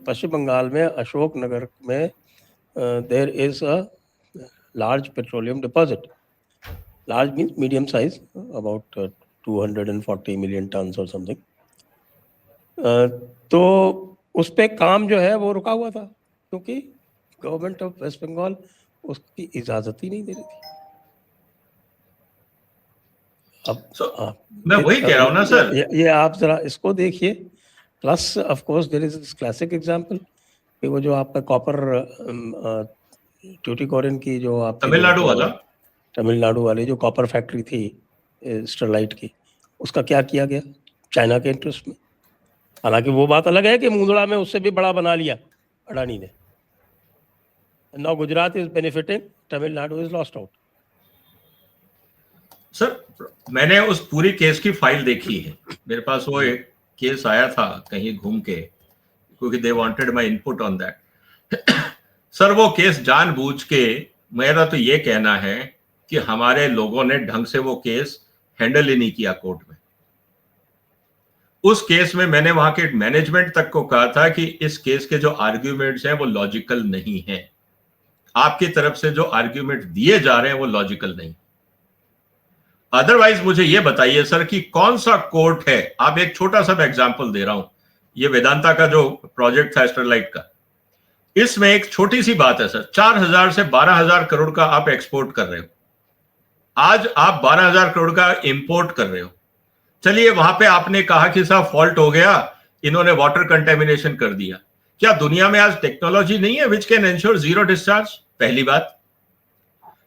पश्चिम बंगाल में अशोक नगर में there is a large petroleum deposit. Large means medium size, about 240 million tons or something. तो उस पे काम जो है वो रुका हुआ था, क्योंकि गवर्नमेंट ऑफ वेस्ट बंगाल उसकी इजाजत ही नहीं दे रही थी। अब मैं वही कह रहा हूँ ना सर, ये आप जरा इसको देखिए। Plus of course there is this classic example कि वो जो आपका कॉपर ट्यूटिकोरिन की जो आप तमिलनाडु वाली जो कॉपर फैक्ट्री थी स्टरलाइट की, उसका क्या किया गया चाइना के इंटरेस्ट में। हालांकि वो बात अलग है कि मुंदड़ा में उससे भी बड़ा बना लिया अडानी ने। Now Gujarat is benefiting, Tamil Nadu is lost out. Sir मैंने उस पूरी केस की फाइल देखी है, मेरे पास वो एक केस आया था कहीं घूम के, क्योंकि they wanted my input on that. Sir वो केस जानबूझ के, मेरा तो ये कहना है कि हमारे लोगों ने ढंग से वो केस हैंडल ही नहीं किया कोर्ट में। उस केस में मैंने वहां के मैनेजमेंट तक को कहा था कि इस केस के जो आर्ग्यूमेंट्स हैं वो लॉजिकल नहीं है, आपकी तरफ से जो आर्ग्यूमेंट दिए जा रहे हैं वो लॉजिकल नहीं। अदरवाइज मुझे ये बताइए सर कि कौन सा कोर्ट है, आप एक छोटा सा एग्जांपल दे रहा हूं, ये वेदांता का जो प्रोजेक्ट था स्टरलाइट का, इसमें एक छोटी सी बात है सर, 4000 से 12000 करोड़ का आप एक्सपोर्ट कर रहे हो, आज आप 12000 करोड़ का इंपोर्ट कर रहे हो। चलिए वहां पे आपने कहा कि साहब फॉल्ट हो गया, इन्होंने वाटर कंटेमिनेशन कर दिया। क्या दुनिया में आज टेक्नोलॉजी नहीं है which can ensure zero discharge? पहली बात,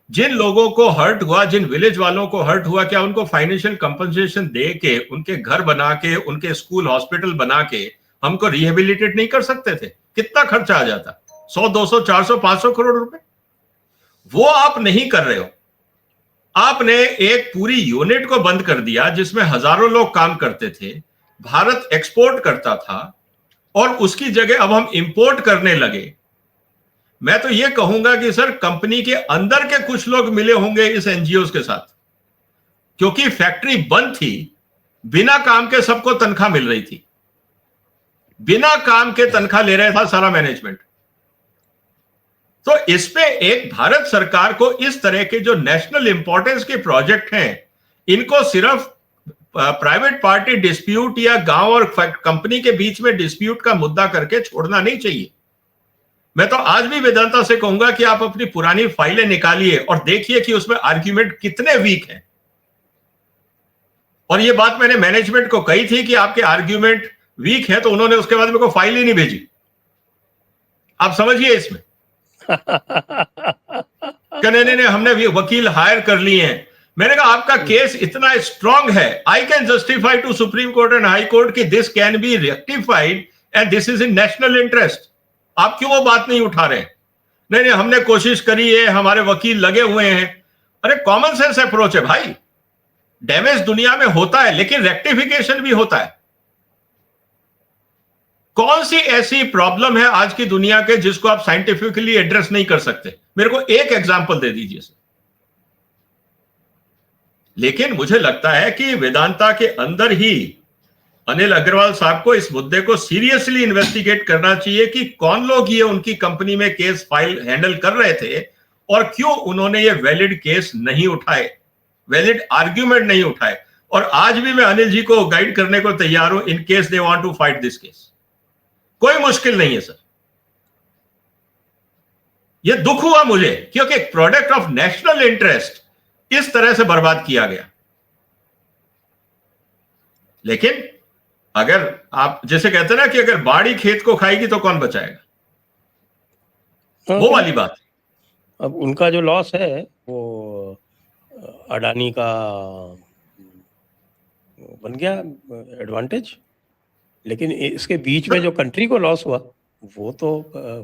जिन लोगों को हर्ट हुआ, जिन विलेज वालों को हर्ट हुआ, क्या उनको फाइनेंशियल कंपनसेशन दे के, उनके घर बना के, उनके स्कूल हॉस्पिटल बना के हमको रिहेबिलिटेट नहीं कर सकते थे? कितना खर्चा आ जाता, 100 200 400 500 करोड़ रुपए। वो आप नहीं कर रहे हो। आपने एक पूरी यूनिट को बंद कर दिया जिसमें हजारों लोग काम करते थे, भारत एक्सपोर्ट करता था, और उसकी जगह अब हम इंपोर्ट करने लगे। मैं तो यह कहूंगा कि सर कंपनी के अंदर के कुछ लोग मिले होंगे इस एनजीओ के साथ, क्योंकि फैक्ट्री बंद थी, बिना काम के सबको तनख्वाह मिल रही थी, बिना काम के तनख्वाह ले रहा था सारा मैनेजमेंट। तो इस पे एक भारत सरकार को इस तरह के जो नेशनल इंपॉर्टेंस के प्रोजेक्ट हैं, इनको सिर्फ प्राइवेट पार्टी डिस्प्यूट या गांव और कंपनी के बीच में डिस्प्यूट का मुद्दा करके छोड़ना नहीं चाहिए। मैं तो आज भी वेदांता से कहूंगा कि आप अपनी पुरानी फाइलें निकालिए और देखिए कि उसमें आर्ग्यूमेंट कितने वीक हैं। और ये बात मैंने मैनेजमेंट को कही थी कि आपके आर्ग्यूमेंट वीक है, तो उन्होंने उसके बाद मेरे को फाइल ही नहीं भेजी। आप समझिए इसमें नहीं, हमने वकील हायर कर लिए हैं। मैंने कहा आपका केस इतना स्ट्रांग है, I can justify to Supreme Court and High Court कि this can be rectified and this is in national interest. आप क्यों वो बात नहीं उठा रहे? नहीं, हमने कोशिश करी है, हमारे वकील लगे हुए हैं। अरे कॉमन सेंस अप्रोच है भाई, डैमेज दुनिया में होता है लेकिन रेक्टिफिकेशन भी होता है। कौन सी ऐसी प्रॉब्लम है आज की दुनिया के जिसको आप साइंटिफिकली एड्रेस नहीं कर सकते? मेरे को एक एग्जांपल दे दीजिए सर। लेकिन मुझे लगता है कि वेदांता के अंदर ही अनिल अग्रवाल साहब को इस मुद्दे को सीरियसली इन्वेस्टिगेट करना चाहिए कि कौन लोग ये उनकी कंपनी में केस फाइल हैंडल कर रहे थे और क्यों उन्होंने ये वैलिड केस नहीं उठाए, वैलिड आर्ग्यूमेंट नहीं उठाए। और आज भी मैं अनिल जी को गाइड करने को तैयार हूं in case they want to fight this case. कोई मुश्किल नहीं है सर। यह दुख हुआ मुझे क्योंकि एक प्रोडक्ट ऑफ नेशनल इंटरेस्ट इस तरह से बर्बाद किया गया। लेकिन अगर आप जैसे कहते हैं ना कि अगर बाड़ी खेत को खाएगी तो कौन बचाएगा, वो वाली बात। अब उनका जो लॉस है वो अडानी का बन गया एडवांटेज, लेकिन इसके बीच में जो कंट्री को लॉस हुआ वो तो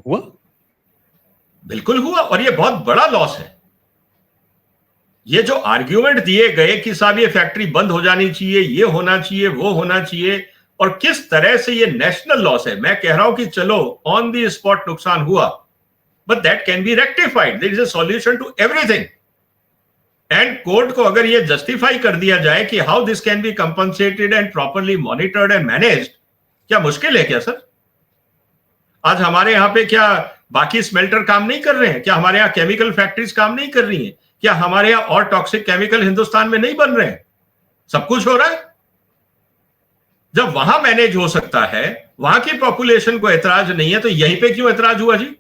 हुआ, बिल्कुल हुआ, और ये बहुत बड़ा लॉस है। ये जो आर्ग्यूमेंट दिए गए कि साहब ये फैक्ट्री बंद हो जानी चाहिए, ये होना चाहिए, वो होना चाहिए, और किस तरह से ये नेशनल लॉस है। मैं कह रहा हूं कि चलो ऑन द स्पॉट नुकसान हुआ, but that can be rectified, there is a solution to everything. And court को अगर ये जस्टिफाई कर दिया जाए कि how this can be compensated and properly monitored and managed, क्या मुश्किल है क्या सर? आज हमारे यहां पे क्या बाकी स्मेल्टर काम नहीं कर रहे हैं क्या? हमारे यहाँ केमिकल फैक्ट्रीज काम नहीं कर रही हैं क्या? हमारे यहाँ और टॉक्सिक केमिकल हिंदुस्तान में नहीं बन रहे हैं? सब कुछ हो रहा है। जब वहां मैनेज हो सकता है, वहां की पॉपुलेशन को ऐतराज नहीं है, तो यहीं पे क्यों ऐतराज हुआ जी?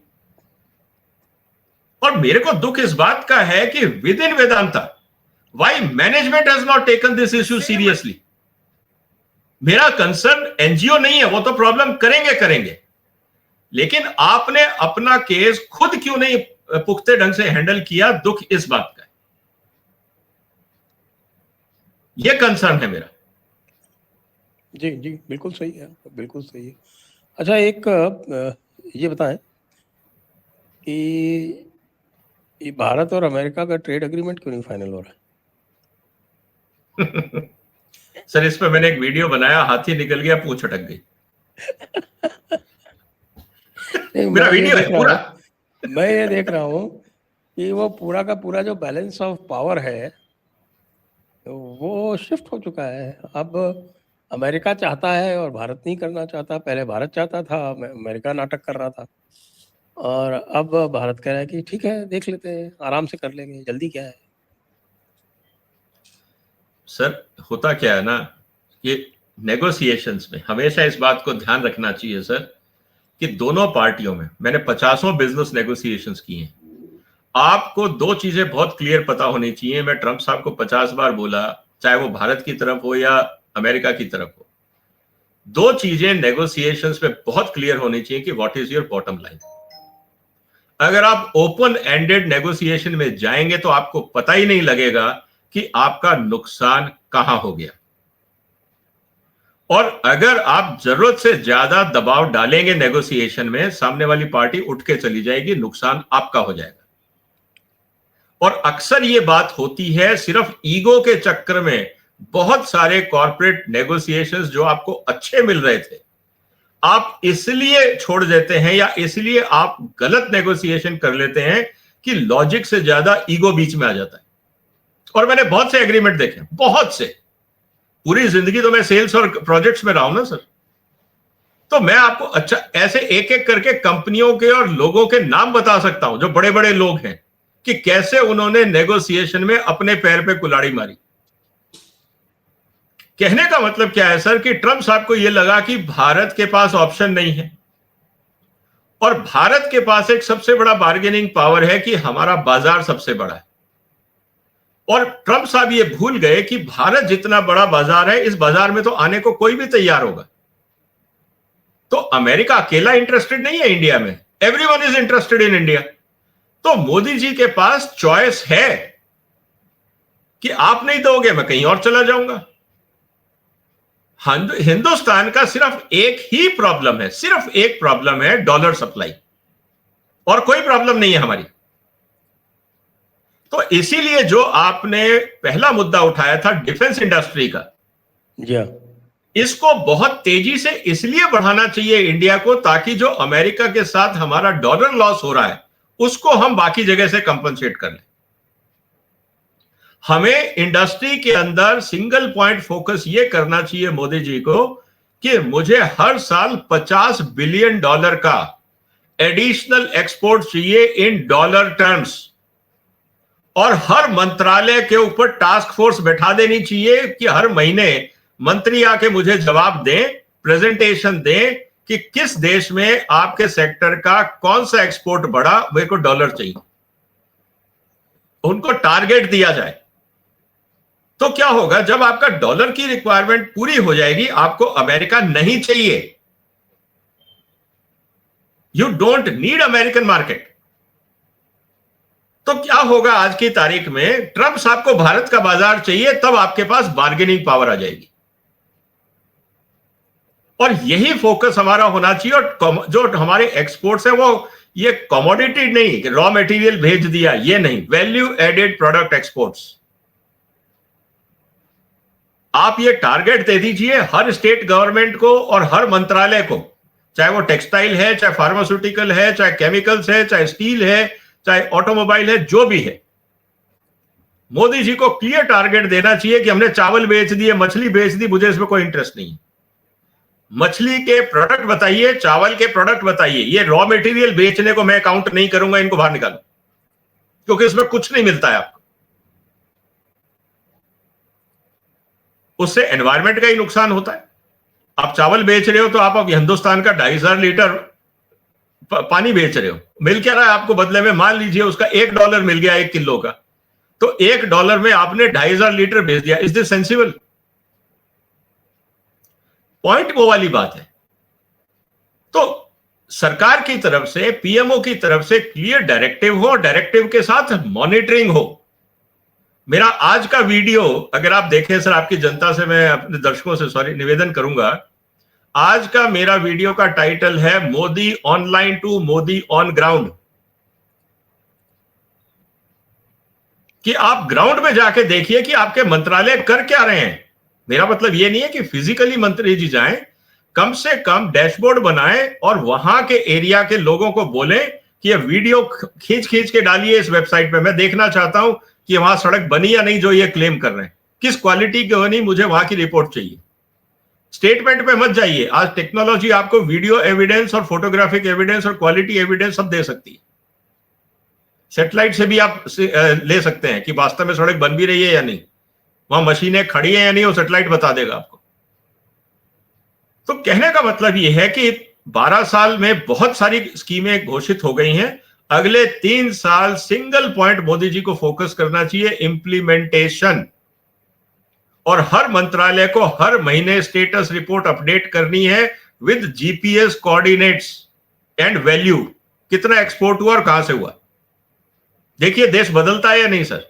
और मेरे को दुख इस बात का है कि with in Vedanta why management has not taken this issue seriously. मेरा कंसर्न एनजीओ नहीं है, वो तो प्रॉब्लम करेंगे, लेकिन आपने अपना केस खुद क्यों नहीं पुख्ते ढंग से हैंडल किया? दुख इस बात का है, यह कंसर्न है मेरा। जी जी, बिल्कुल सही है, बिल्कुल सही है। अच्छा, एक ये बताएं कि ये भारत और अमेरिका का ट्रेड एग्रीमेंट क्यों नहीं फाइनल हो रहा है? सर, इस पे मैंने एक वीडियो बनाया, हाथी निकल गया पूंछ अटक गई। मेरा वीडियो है पूरा। मैं ये देख रहा हूं कि वो पूरा का पूरा जो बैलेंस ऑफ पावर है वो शिफ्ट हो चुका है। अब अमेरिका चाहता है और भारत नहीं करना चाहता। पहले भारत चाहता था, अमेरिका नाटक कर रहा था, और अब भारत कह रहा है कि ठीक है, देख लेते हैं, आराम से कर लेंगे, जल्दी क्या है। सर, होता क्या है ना कि नेगोशिएशंस में हमेशा इस बात को ध्यान रखना चाहिए सर कि दोनों पार्टियों में, मैंने 50 बिजनेस नेगोशिएशंस किए हैं, आपको दो चीजें बहुत क्लियर पता होनी चाहिए। मैं ट्रंप साहब को 50 बार बोला, चाहे वो भारत की तरफ हो या अमेरिका की तरफ हो, दो चीजें नेगोशिएशंस में बहुत क्लियर होनी चाहिए कि what is your bottom line. अगर आप ओपन एंडेड नेगोशिएशन में जाएंगे तो आपको पता ही नहीं लगेगा कि आपका नुकसान कहां हो गया, और अगर आप जरूरत से ज्यादा दबाव डालेंगे नेगोशिएशन में, सामने वाली पार्टी उठ के चली जाएगी, नुकसान आपका हो जाएगा। और अक्सर ये बात होती है सिर्फ ईगो के चक्कर में। बहुत सारे कॉर्पोरेट नेगोशिएशंस जो आपको अच्छे मिल रहे थे, आप इसलिए छोड़ देते हैं या इसलिए आप गलत नेगोशिएशन कर लेते हैं कि लॉजिक से ज्यादा ईगो बीच में आ जाता है। और मैंने बहुत से एग्रीमेंट देखे, बहुत से, पूरी जिंदगी तो मैं सेल्स और प्रोजेक्ट्स में रहा हूं ना सर, तो मैं आपको अच्छा ऐसे एक एक करके कंपनियों के और लोगों के नाम बता सकता हूं जो बड़े बड़े लोग हैं, कि कैसे उन्होंने नेगोशिएशन में अपने पैर पे कुल्हाड़ी मारी। कहने का मतलब क्या है सर कि ट्रंप साहब को यह लगा कि भारत के पास ऑप्शन नहीं है, और भारत के पास एक सबसे बड़ा बार्गेनिंग पावर है कि हमारा बाजार सबसे बड़ा है। और ट्रंप साहब ये भूल गए कि भारत जितना बड़ा बाजार है, इस बाजार में तो आने को कोई भी तैयार होगा। तो अमेरिका अकेला इंटरेस्टेड नहीं है इंडिया में, everyone is interested in India. तो मोदी जी के पास चॉइस है कि आप नहीं दोगे, मैं कहीं और चला जाऊंगा। हिंदुस्तान का सिर्फ एक ही प्रॉब्लम है, सिर्फ एक प्रॉब्लम है, डॉलर सप्लाई, और कोई प्रॉब्लम नहीं है हमारी। तो इसीलिए जो आपने पहला मुद्दा उठाया था डिफेंस इंडस्ट्री का, इसको बहुत तेजी से इसलिए बढ़ाना चाहिए इंडिया को, ताकि जो अमेरिका के साथ हमारा डॉलर लॉस हो रहा है उसको हम बाकी जगह से कंपनसेट कर लें। हमें इंडस्ट्री के अंदर सिंगल पॉइंट फोकस ये करना चाहिए मोदी जी को कि मुझे हर साल $50 बिलियन का एडिशनल एक्सपोर्ट चाहिए इन डॉलर टर्म्स, और हर मंत्रालय के ऊपर टास्क फोर्स बैठा देनी चाहिए कि हर महीने मंत्री आके मुझे जवाब दें, प्रेजेंटेशन दें कि किस देश में आपके सेक्टर का कौन सा एक्सपोर्ट बढ़ा, मेरे को डॉलर चाहिए। उनको टारगेट दिया जाए तो क्या होगा, जब आपका डॉलर की रिक्वायरमेंट पूरी हो जाएगी, आपको अमेरिका नहीं चाहिए। You don't need American market. तो क्या होगा आज की तारीख में, ट्रंप साहब को भारत का बाजार चाहिए, तब आपके पास बार्गेनिंग पावर आ जाएगी। और यही फोकस हमारा होना चाहिए। और जो हमारे एक्सपोर्ट्स है वो ये कमोडिटी नहीं कि रॉ मटेरियल भेज दिया, ये नहीं, वैल्यू एडेड प्रोडक्ट एक्सपोर्ट्स। आप ये टारगेट दे दीजिए हर स्टेट गवर्नमेंट को और हर मंत्रालय को, चाहे वो टेक्सटाइल है, चाहे फार्मास्यूटिकल है, चाहे केमिकल्स है, चाहे स्टील है, चाहे ऑटोमोबाइल है, जो भी है। मोदी जी को क्लियर टारगेट देना चाहिए कि हमने चावल बेच दिए, मछली बेच दी, मुझे इसमें कोई इंटरेस्ट नहीं। मछली के प्रोडक्ट बताइए, चावल के प्रोडक्ट बताइए, ये रॉ मटेरियल बेचने को मैं काउंट नहीं करूंगा, इनको बाहर निकालो, क्योंकि इसमें कुछ नहीं मिलता है आपको। उससे एनवायरमेंट का ही नुकसान होता है। आप चावल बेच रहे हो तो आप अब हिंदुस्तान का 2,500 लीटर पानी बेच रहे हो, मिल क्या रहा है आपको बदले में? मान लीजिए उसका $1 मिल गया 1 किलो का, तो $1 में आपने 2,500 लीटर बेच दिया। Is this sensible? पॉइंट वो वाली बात है। तो सरकार की तरफ से, पीएमओ की तरफ से क्लियर डायरेक्टिव हो, डायरेक्टिव के साथ मॉनिटरिंग हो। मेरा आज का वीडियो अगर आप देखें सर, आपकी जनता से, मैं अपने दर्शकों से सॉरी निवेदन करूंगा, आज का मेरा वीडियो का टाइटल है Modi online to Modi on ground, कि आप ग्राउंड में जाके देखिए कि आपके मंत्रालय कर क्या रहे हैं। मेरा मतलब यह नहीं है कि फिजिकली मंत्री जी जाएं, कम से कम डैशबोर्ड बनाएं और वहां के एरिया के लोगों को बोलें कि ये वीडियो खींच खींच के डालिए इस वेबसाइट पे, मैं देखना चाहता हूं कि वहां सड़क बनी या नहीं जो ये क्लेम कर रहे हैं, किस क्वालिटी की बनी, मुझे वहां की रिपोर्ट चाहिए। स्टेटमेंट पे मत जाइए। आज टेक्नोलॉजी आपको वीडियो एविडेंस और फोटोग्राफिक एविडेंस और क्वालिटी एविडेंस सब दे सकती है। सैटेलाइट से भी आप ले सकते हैं कि वास्तव में सड़क बन भी रही है या नहीं, वहां मशीनें खड़ी है या नहीं, वो सैटेलाइट बता देगा आपको। तो कहने का मतलब यह है कि 12 साल में बहुत सारी स्कीमें घोषित हो गई हैं। अगले 3 साल सिंगल पॉइंट मोदी जी को फोकस करना चाहिए, इंप्लीमेंटेशन। और हर मंत्रालय को हर महीने स्टेटस रिपोर्ट अपडेट करनी है with GPS coordinates and value, कितना एक्सपोर्ट हुआ और कहां से हुआ। देखिए देश बदलता है या नहीं सर,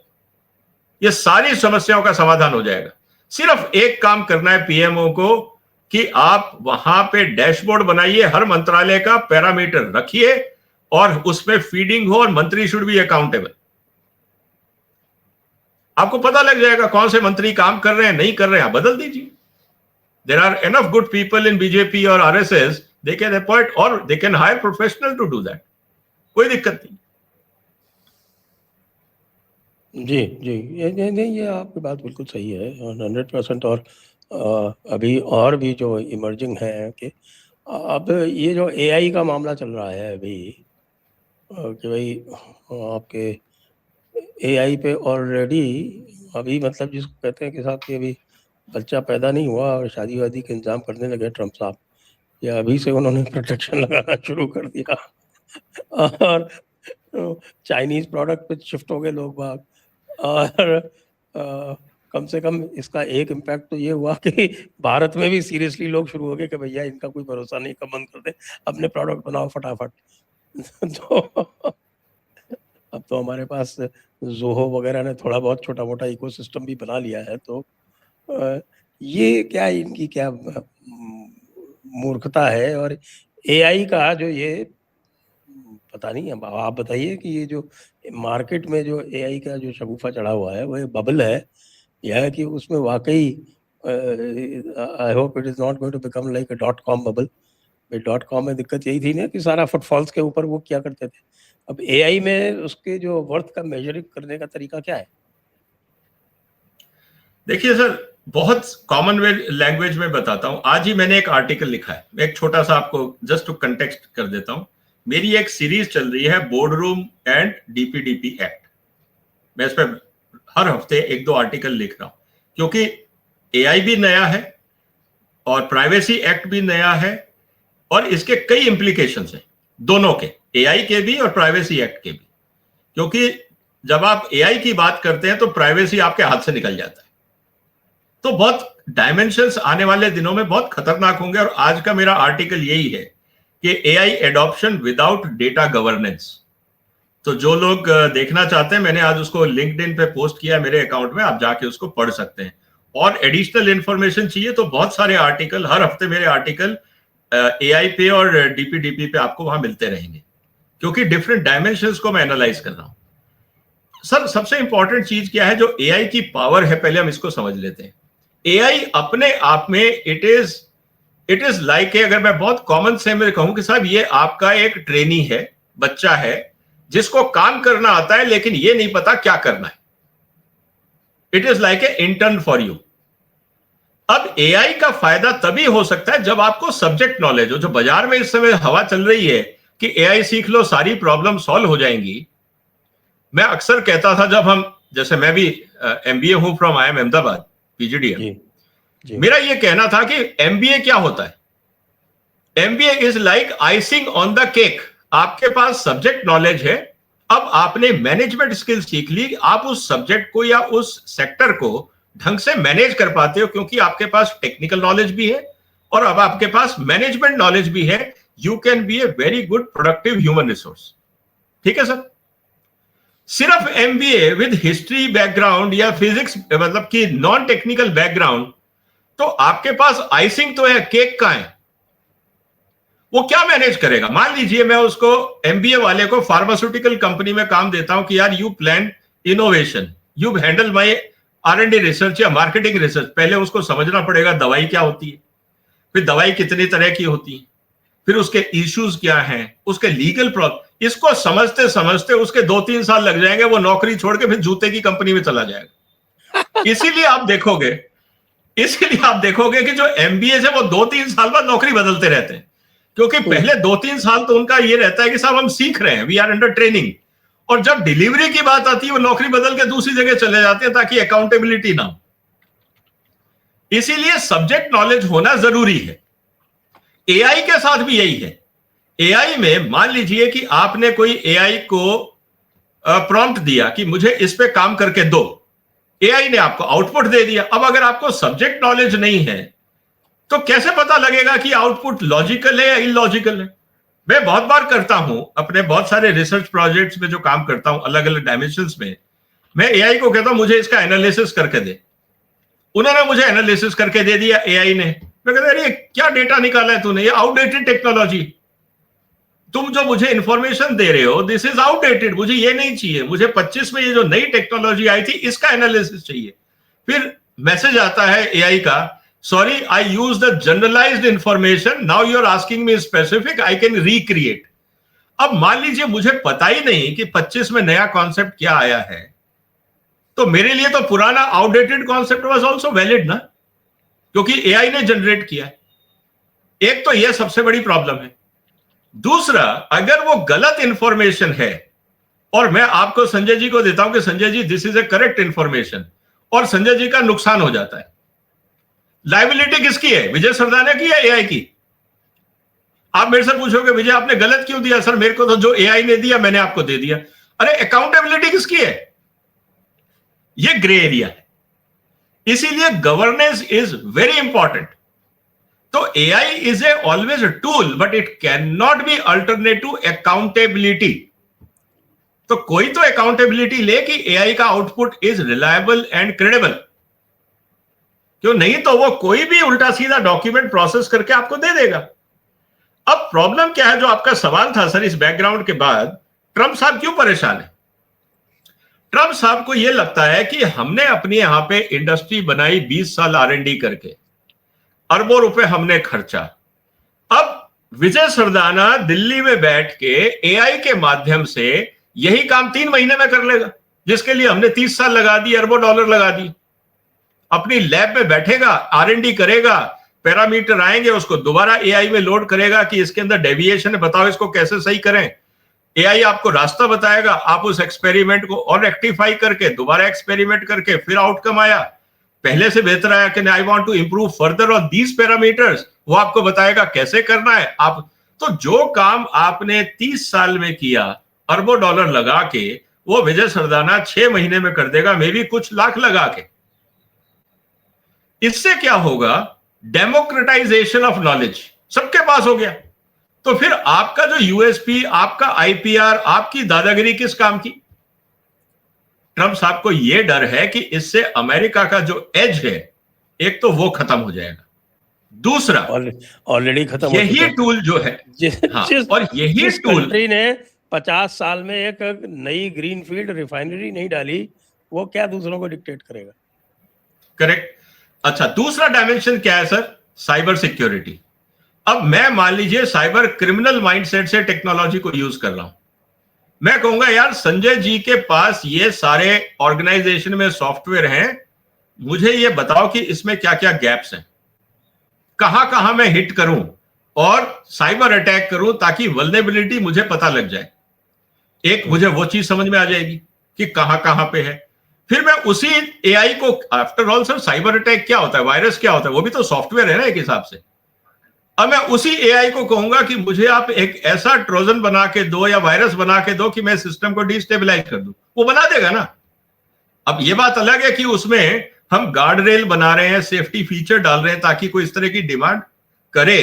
ये सारी समस्याओं का समाधान हो जाएगा। सिर्फ एक काम करना है पीएमओ को कि आप वहां पे डैशबोर्ड बनाइए, हर मंत्रालय का पैरामीटर रखिए और उसमें फीडिंग हो और मंत्री शुड बी अकाउंटेबल। आपको पता लग जाएगा कौन से मंत्री काम कर रहे हैं, नहीं कर रहे हैं, बदल दीजिए। There are enough good people in BJP और आरएसएस, दे कैन अपॉइंट और they can hire professional to do that, कोई दिक्कत नहीं। जी, जी। ये नहीं, ये आपकी बात बिल्कुल सही है और 100%। और अभी और भी जो इमर्जिंग है कि अब ये जो एआई का मामला चल रहा है अभी, कि भाई आपके एआई पे ऑलरेडी अभी मतलब जिसको कहते हैं कि साहब कि अभी बच्चा पैदा नहीं हुआ और शादी वादी के इंतजाम करने लगे ट्रम्प साहब, या अभी से उन्होंने प्रोटेक्शन लगाना शुरू कर दिया और चाइनीज प्रोडक्ट पे शिफ्ट हो गए लोग बाग। और कम से कम इसका एक इम्पैक्ट तो ये हुआ कि भारत में भी सीरियसली लोग शुरू हो गए कि भैया इनका कोई भरोसा नहीं, कम बंद कर दे, अपने प्रोडक्ट बनाओ फटाफट। तो अब तो हमारे पास जोहो वगैरह ने थोड़ा बहुत छोटा मोटा इकोसिस्टम भी बना लिया है। तो ये क्या इनकी क्या मूर्खता है। और एआई का जो ये पता नहीं, अब आप बताइए कि ये जो मार्केट में जो एआई का जो शगुफा चढ़ा हुआ है वो बबल है, या है कि उसमें वाकई I hope it is not going to become like a .com bubble. .com में दिक्कत यही थी ना कि सारा फुटफॉल्स के ऊपर वो क्या करते थे। अब एआई में उसके जो वर्थ का मेजरिंग करने का तरीका क्या है? देखिए सर, बहुत कॉमन लैंग्वेज में बताता हूं। आज ही मैंने एक आर्टिकल लिखा है, मैं एक छोटा सा आपको जस्ट टू कंटेक्स्ट कर देता हूं। मेरी एक सीरीज चल रही है board room and DPDP act. मैं इस पर हर हफ्ते 1-2 आर्टिकल लिख रहा हूं, क्योंकि एआई भी नया है और प्राइवेसी एक्ट भी नया है और इसके कई इंप्लीकेशंस हैं, दोनों के, एआई के भी और प्राइवेसी एक्ट के भी। क्योंकि जब आप एआई की बात करते हैं तो प्राइवेसी आपके हाथ से निकल जाता है। तो बहुत डायमेंशंस आने वाले दिनों में बहुत खतरनाक होंगे। और आज का मेरा आर्टिकल यही है कि AI adoption without data governance. तो जो लोग देखना चाहते हैं, मैंने आज उसको लिंक्डइन पे पोस्ट किया मेरे अकाउंट में, आप जाके उसको पढ़ सकते हैं। और एडिशनल इंफॉर्मेशन चाहिए तो बहुत सारे आर्टिकल, हर हफ्ते मेरे आर्टिकल एआई पे और डीपीडीपी पे आपको वहां मिलते रहेंगे, क्योंकि डिफरेंट डायमेंशंस को मैं एनालाइज कर रहा हूं। सर सबसे इंपॉर्टेंट चीज क्या है, जो एआई की पावर है, पहले हम इसको समझ लेते हैं। एआई अपने आप में इट इज लाइक, अगर मैं बहुत कॉमन से में कहूं कि साहब ये आपका एक ट्रेनी है, बच्चा है जिसको काम करना आता है लेकिन ये नहीं पता क्या करना है। It is like a intern for you. अब एआई का फायदा तभी हो सकता है जब आपको सब्जेक्ट नॉलेज हो। जो बाजार में इस समय हवा चल रही है कि एआई सीख लो सारी प्रॉब्लम सॉल्व हो जाएंगी। मैं अक्सर कहता था, जब हम, जैसे मैं भी एमबीए हूं फ्रॉम IIM अहमदाबाद, पीजीडीएम, मेरा ये कहना था कि एमबीए क्या होता है? MBA is like icing on the cake. आपके पास सब्जेक्ट नॉलेज है, अब आपने मैनेजमेंट स्किल सीख ली, आप उस सब्जेक्ट को या उस सेक्टर को ढंग से मैनेज कर पाते हो, क्योंकि आपके पास टेक्निकल नॉलेज भी है और अब आपके पास मैनेजमेंट नॉलेज भी है। You can be A very good productive human resource. ठीक है सर? सिर्फ एमबीए विद हिस्ट्री बैकग्राउंड या फिजिक्स, मतलब कि नॉन टेक्निकल बैकग्राउंड, तो आपके पास आइसिंग तो है, केक का है, वो क्या मैनेज करेगा? मान लीजिए मैं उसको, एमबीए वाले को, फार्मास्यूटिकल कंपनी में काम देता हूं कि यार you plan innovation, you handle my R&D research या मार्केटिंग रिसर्च। पहले उसको समझना पड़ेगा दवाई क्या होती है, फिर दवाई कितनी तरह की होती है, फिर उसके इश्यूज क्या हैं, उसके लीगल प्रॉब्लम। इसको समझते समझते उसके 2-3 साल लग जाएंगे, वो नौकरी छोड़ के फिर जूते की कंपनी में चला जाएगा। इसीलिए आप देखोगे कि जो एमबीए से वो 2-3 साल बाद नौकरी बदलते रहते हैं, क्योंकि पहले 2-3 साल तो उनका ये रहता है कि साहब हम सीख रहे हैं, वी आर अंडर ट्रेनिंग, और जब डिलीवरी की बात आती है वो नौकरी बदल के दूसरी जगह चले जाते हैं ताकि अकाउंटेबिलिटी ना हो। इसीलिए सब्जेक्ट नॉलेज होना जरूरी है। एआई के साथ भी यही है। एआई में मान लीजिए कि आपने कोई एआई को प्रॉम्प्ट दिया कि मुझे इस पे काम करके दो, एआई ने आपको आउटपुट दे दिया। अब अगर आपको सब्जेक्ट नॉलेज नहीं है तो कैसे पता लगेगा कि आउटपुट लॉजिकल है या इलॉजिकल है? मैं बहुत बार करता हूं अपने बहुत सारे रिसर्च प्रोजेक्ट्स में जो काम करता हूं अलग अलग डायमेंशंस में, मैं एआई को कहता हूं मुझे इसका एनालिसिस करके दे। उन्होंने मुझे एनालिसिस करके दे दिया एआई ने। मैं कहता अरे क्या डेटा निकाला है तूने, ये आउटडेटेड टेक्नोलॉजी, तुम जो मुझे इंफॉर्मेशन दे रहे हो दिस इज आउटडेटेड, मुझे ये नहीं चाहिए, मुझे 25 में ये जो नई टेक्नोलॉजी आई थी इसका एनालिसिस चाहिए। फिर मैसेज आता है एआई का, sorry I use the generalised information, now you are asking me specific, I can recreate. अब मान लीजिए मुझे पता ही नहीं कि 25 में नया कॉन्सेप्ट क्या आया है, तो मेरे लिए तो पुराना outdated concept was also valid ना, क्योंकि एआई ने जनरेट किया। एक तो यह सबसे बड़ी प्रॉब्लम है। दूसरा, अगर वो गलत इंफॉर्मेशन है और मैं आपको संजय जी को देता हूं कि Sanjay ji this is a correct information, और संजय जी का नुकसान हो जाता है, लायबिलिटी किसकी है? विजय सरदाना की या एआई की? आप मेरे से पूछोगे विजय आपने गलत क्यों दिया? सर मेरे को तो जो एआई ने दिया मैंने आपको दे दिया। अरे अकाउंटेबिलिटी किसकी है? ये ग्रे एरिया है। इसीलिए गवर्नेंस इज वेरी इंपॉर्टेंट। तो AI is a always a tool but it can not be alternate to accountability. तो कोई तो अकाउंटेबिलिटी ले कि एआई का output is reliable and credible, क्यों नहीं तो वो कोई भी उल्टा सीधा डॉक्यूमेंट प्रोसेस करके आपको दे देगा। अब प्रॉब्लम क्या है, जो आपका सवाल था सर, इस बैकग्राउंड के बाद ट्रंप साहब क्यों परेशान है? ट्रंप साहब को यह लगता है कि हमने अपनी यहां पे इंडस्ट्री बनाई 20 साल R&D करके, अरबों रुपए हमने खर्चा। अब विजय सरदाना दिल्ली में बैठ के एआई के माध्यम से यही काम 3 महीने में कर लेगा, जिसके लिए हमने 30 साल लगा दी, अरबों डॉलर लगा दी। अपनी लैब में बैठेगा, R&D करेगा, पैरामीटर आएंगे, उसको दोबारा एआई में लोड करेगा कि इसके अंदर डेविएशन है, बताओ इसको कैसे सही करें। एआई आपको रास्ता बताएगा, आप उस एक्सपेरिमेंट को और रेक्टिफाई करके दोबारा एक्सपेरिमेंट करके फिर आउटकम आया, पहले से बेहतर आया कि I want to improve further on these parameters, वो आपको बताएगा कैसे करना है। आप तो जो काम आपने 30 साल में किया अरबों डॉलर लगा के, वो विजय सरदाना 6 महीने में कर देगा, मे भी कुछ लाख लगा के। इससे क्या होगा? डेमोक्रेटाइजेशन ऑफ नॉलेज सबके पास हो गया। तो फिर आपका जो यूएसपी, आपका आईपीआर, आपकी दादागिरी किस काम की? ट्रंप साहब को यह डर है कि इससे अमेरिका का जो एज है, एक तो वो खत्म हो जाएगा, दूसरा ऑलरेडी खत्म, यही टूल जो है, और यही टूल कंट्री ने 50 साल में एक नई ग्रीनफील्ड रिफाइनरी नहीं डाली, वो क्या दूसरों को डिक्टेट करेगा? करेक्ट। अच्छा, दूसरा डायमेंशन क्या है सर? Cyber security. अब मैं मान लीजिए साइबर क्रिमिनल माइंडसेट से टेक्नोलॉजी को यूज कर रहा हूं, मैं कहूंगा यार संजय जी के पास ये सारे ऑर्गेनाइजेशन में सॉफ्टवेयर हैं, मुझे ये बताओ कि इसमें क्या क्या गैप्स हैं, कहां कहां मैं हिट करूं और साइबर अटैक करूं ताकि वल्नरेबिलिटी मुझे पता लग जाए। एक मुझे वो चीज समझ में आ जाएगी कि कहां कहां पे है, फिर मैं उसी एआई को, after all sir cyber attack क्या होता है, वायरस क्या होता है, वो भी तो सॉफ्टवेयर है ना एक हिसाब से। अब मैं उसी एआई को कहूंगा कि मुझे आप एक ऐसा ट्रोजन बना के दो या वायरस बना के दो कि मैं सिस्टम को डिस्टेबलाइज कर दूं, वो बना देगा ना। अब ये बात अलग है कि उसमें हम गार्ड रेल बना रहे हैं, सेफ्टी फीचर डाल रहे हैं ताकि कोई इस तरह की डिमांड करे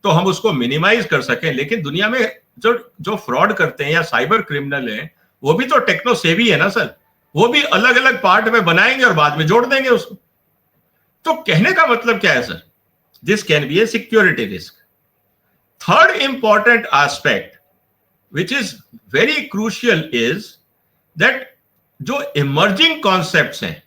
तो हम उसको मिनिमाइज कर सकें। लेकिन दुनिया में जो जो फ्रॉड करते हैं या साइबर क्रिमिनल हैं, वो भी तो टेक्नो सेवी है ना सर, वो भी अलग अलग पार्ट में बनाएंगे और बाद में जोड़ देंगे उसको। तो कहने का मतलब क्या है sir, this can B A security risk. Third important aspect which is very crucial is that जो इमर्जिंग कॉन्सेप्ट्स हैं,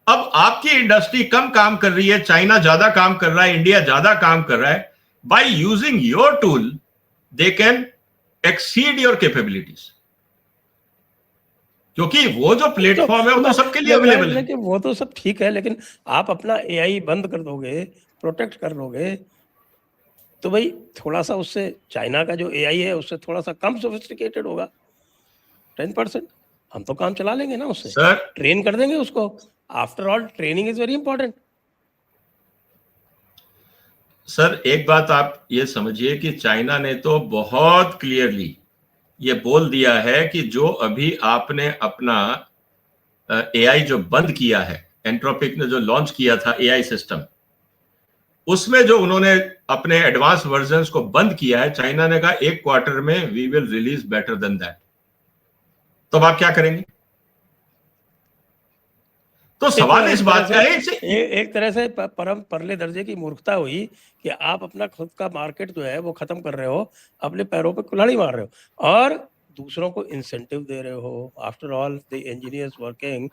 अब आपकी इंडस्ट्री कम काम कर रही है, चाइना ज्यादा काम कर रहा है, इंडिया ज्यादा काम कर रहा है, by using your tool they can exceed your capabilities, क्योंकि वो जो प्लेटफॉर्म है वो तो सबके लिए अवेलेबल है। कि वो तो सब ठीक है, लेकिन आप अपना एआई बंद कर दोगे, प्रोटेक्ट कर लोगे, तो भाई थोड़ा सा उससे चाइना का जो एआई है उससे थोड़ा सा कम सोफिस्टिकेटेड होगा, 10%। हम तो काम चला लेंगे ना उससे, सर ट्रेन कर देंगे उसको। After all training is very important. Sir एक बात आप ये समझिए कि चाइना ने तो बहुत क्लियरली ये बोल दिया है कि जो अभी आपने अपना एआई जो बंद किया है, एंट्रोपिक ने जो लॉन्च किया था एआई सिस्टम, उसमें जो उन्होंने अपने एडवांस वर्जन्स को बंद किया है, चाइना ने कहा 1 क्वार्टर में we will release better than that. तो अब आप क्या करेंगे? तो सवाल इस बात का है, एक तरह से परम परले दर्जे की मूर्खता हुई कि आप अपना खुद का मार्केट जो है वो खत्म कर रहे हो, अपने पैरों पे कुल्हाड़ी मार रहे हो और दूसरों को इंसेंटिव दे रहे हो। After all the engineers working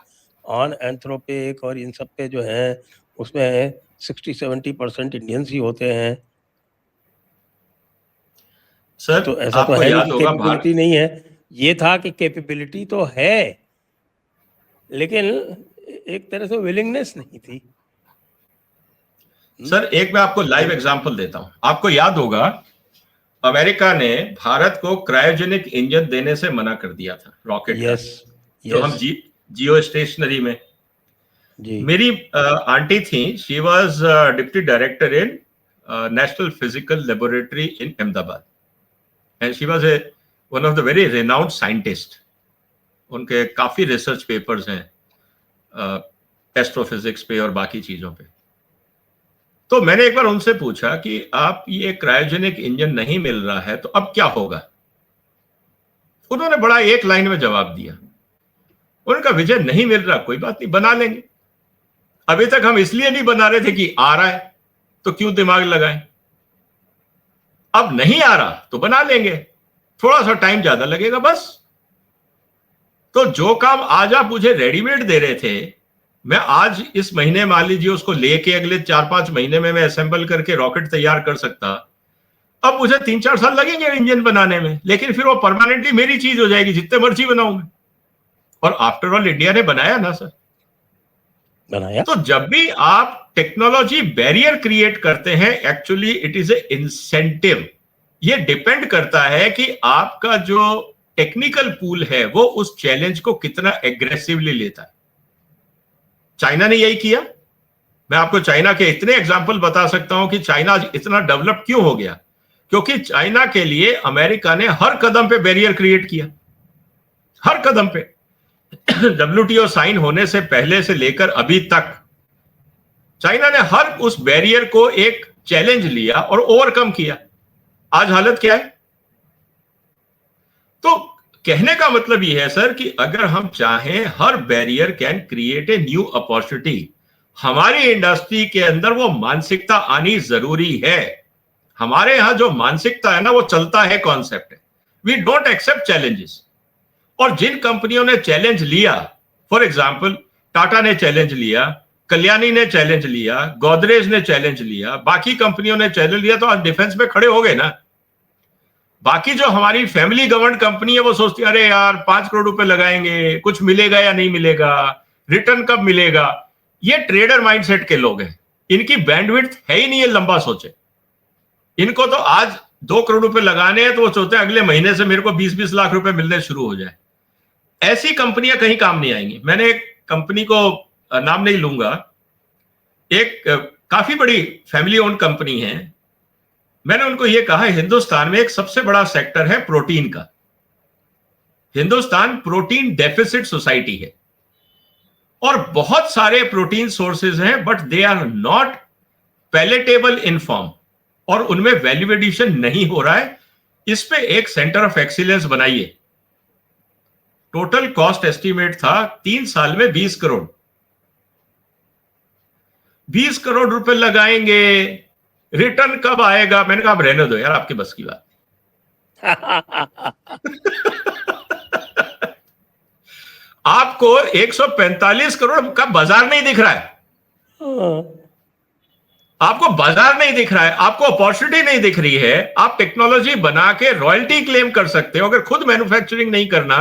on Anthropic और इन सब पे जो है उसमें 60-70% इंडियंस ही होते हैं। सर तो ऐसा तो है नहीं कि कैपेबिलिटी नहीं है, ये था कि कैपेबिलिटी तो है लेकिन एक तरह से विलिंगनेस नहीं थी। सर एक मैं आपको लाइव एग्जांपल देता हूं। आपको याद होगा अमेरिका ने भारत को क्रायोजेनिक इंजन देने से मना कर दिया था रॉकेट का, जो हम जियो स्टेशनरी में। मेरी आंटी थी, she was deputy director in national physical laboratory in Ahmedabad and she was one of the very renowned scientist. उनके काफी रिसर्च पेपर्स हैं एस्ट्रोफिजिक्स पे और बाकी चीजों पे। तो मैंने एक बार उनसे पूछा कि आप ये क्रायोजेनिक इंजन नहीं मिल रहा है तो अब क्या होगा? उन्होंने बड़ा एक लाइन में जवाब दिया, उनका विजय नहीं मिल रहा, कोई बात नहीं, बना लेंगे। अभी तक हम इसलिए नहीं बना रहे थे कि आ रहा है तो क्यों दिमाग लगाएं, अब नहीं आ रहा तो बना लेंगे, थोड़ा सा टाइम ज्यादा लगेगा बस। तो जो काम आज आप मुझे रेडीमेड दे रहे थे, मैं आज इस महीने मान लीजिए उसको लेके अगले 4-5 महीने में मैं असेंबल करके रॉकेट तैयार कर सकता, अब मुझे 3-4 साल लगेंगे इंजन बनाने में, लेकिन फिर वो परमानेंटली मेरी चीज हो जाएगी, जितने मर्जी बनाऊं मैं। और आफ्टर ऑल इंडिया ने बनाया ना सर, बनाया। तो जब भी आप टेक्नोलॉजी बैरियर क्रिएट करते हैं, actually it is a incentive. ये डिपेंड करता है कि आपका जो टेक्निकल पूल है वो उस चैलेंज को कितना एग्रेसिवली लेता है। चाइना ने यही किया। मैं आपको चाइना के इतने एग्जाम्पल बता सकता हूं कि चाइना इतना डेवलप क्यों हो गया, क्योंकि चाइना के लिए अमेरिका ने हर कदम पे बैरियर क्रिएट किया, हर कदम पे। WTO साइन होने से पहले से लेकर अभी तक चाइना ने हर उस बैरियर को एक चैलेंज लिया और ओवरकम किया। आज हालत क्या है? तो कहने का मतलब यह है सर कि अगर हम चाहें, हर barrier can create a new opportunity. हमारी इंडस्ट्री के अंदर वो मानसिकता आनी जरूरी है। हमारे यहां जो मानसिकता है ना, वो चलता है कॉन्सेप्ट है, वी डोंट एक्सेप्ट चैलेंजेस। और जिन कंपनियों ने चैलेंज लिया, फॉर एग्जाम्पल टाटा ने चैलेंज लिया, कल्याणी ने चैलेंज लिया, गोदरेज ने चैलेंज लिया, बाकी कंपनियों ने चैलेंज लिया, तो आज डिफेंस में खड़े हो गए ना। बाकी जो हमारी फैमिली गवर्नड कंपनी है वो सोचती है अरे यार 5 करोड़ रुपए लगाएंगे, कुछ मिलेगा या नहीं मिलेगा, रिटर्न कब मिलेगा। ये ट्रेडर माइंडसेट के लोग हैं, इनकी बैंडविड्थ है ही नहीं है लंबा सोचे। इनको तो आज 2 करोड़ रुपए लगाने हैं तो वो सोचते हैं अगले महीने से मेरे को 20-20 लाख रुपए मिलने शुरू हो जाए। ऐसी कंपनियां कहीं काम नहीं आएंगी। मैंने एक कंपनी को नाम नहीं लूंगा, एक काफी बड़ी फैमिली ओन्ड कंपनी है, मैंने उनको यह कहा हिंदुस्तान में एक सबसे बड़ा सेक्टर है प्रोटीन का। हिंदुस्तान प्रोटीन डेफिसिट सोसाइटी है और बहुत सारे प्रोटीन सोर्सेज हैं, but they are not palatable in form और उनमें वैल्यू एडिशन नहीं हो रहा है। इस पे एक सेंटर ऑफ एक्सीलेंस बनाइए। टोटल कॉस्ट एस्टीमेट था 3 साल में 20 करोड़। 20 करोड़ रुपए लगाएंगे, रिटर्न कब आएगा? मैंने कहा आप रहने दो यार, आपके बस की बात। आपको 145 करोड़ का बाजार नहीं दिख रहा है, आपको बाजार नहीं दिख रहा है, आपको अपॉर्चुनिटी नहीं दिख रही है। आप टेक्नोलॉजी बना के रॉयल्टी क्लेम कर सकते हो। अगर खुद मैन्युफैक्चरिंग नहीं करना,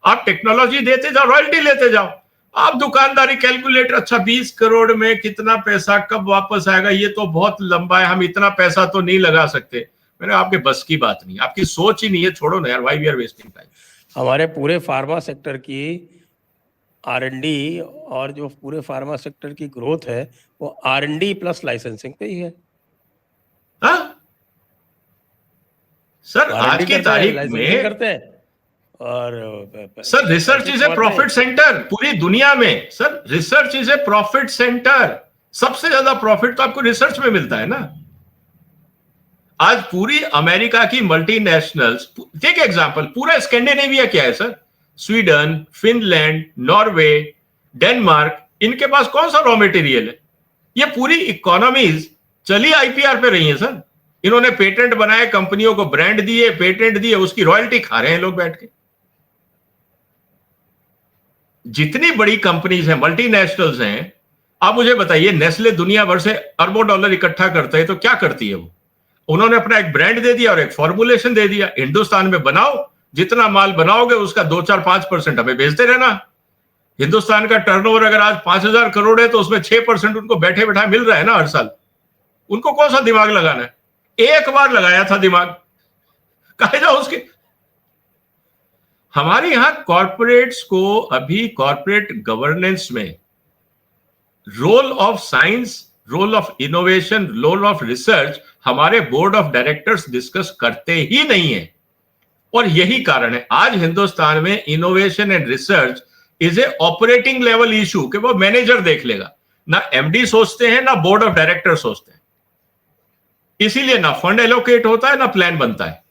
आप टेक्नोलॉजी देते जाओ, रॉयल्टी लेते जाओ। आप दुकानदारी कैलकुलेटर, अच्छा 20 करोड़ में कितना पैसा कब वापस आएगा, ये तो बहुत लंबा है, हम इतना पैसा तो नहीं लगा सकते। मैंने आपके बस की बात नहीं, आपकी सोच ही नहीं है, छोड़ो ना यार, why we are wasting time. हमारे पूरे फार्मा सेक्टर की R&D और जो पूरे फार्मा सेक्टर की ग्रोथ है वो R&D प्लस लाइसेंसिंग पे ही है। हाँ सर, आज की तारीख में करते हैं और sir research is a profit centre पूरी दुनिया में। Sir research is a profit centre, सबसे ज्यादा प्रॉफिट तो आपको रिसर्च में मिलता है ना। आज पूरी अमेरिका की मल्टीनेशनल्स, टेक एग्जांपल, पूरा स्कैंडिनेविया क्या है sir, Sweden, Finland, Norway, Denmark, इनके पास कौन सा रॉ मटेरियल है? ये पूरी इकोनॉमीज चली आईपीआर पे रही है सर। इन्होंने पेटेंट बनाए, कंपनियों को ब्रांड दिए, पेटेंट दिए, उसकी रॉयल्टी खा रहे हैं लोग बैठ के। जितनी बड़ी कंपनीज हैं, मल्टीनेशनल्स हैं, आप मुझे बताइए, नेस्ले दुनिया भर से अरबों डॉलर इकट्ठा करता है तो क्या करती है वो? उन्होंने अपना एक ब्रांड दे दिया और एक फॉर्मुलेशन दे दिया, हिंदुस्तान में बनाओ, जितना माल बनाओगे उसका 2-4-5% हमें बेचते रहना। हिंदुस्तान का टर्नओवर अगर आज 5,000 करोड़ है तो उसमें 6% उनको बैठे बैठा मिल रहा है ना हर साल। उनको कौन सा दिमाग लगाना है? एक बार लगाया था दिमाग, कहे जाओ उसके। हमारे यहां कॉर्पोरेट्स को अभी कॉर्पोरेट गवर्नेंस में role of science, role of innovation, role of research हमारे बोर्ड ऑफ डायरेक्टर्स डिस्कस करते ही नहीं है। और यही कारण है आज हिंदुस्तान में innovation and research is a operating level issue कि वो मैनेजर देख लेगा, ना एमडी सोचते हैं, ना बोर्ड ऑफ डायरेक्टर सोचते हैं। इसीलिए ना फंड एलोकेट होता है, ना प्लान बनता है।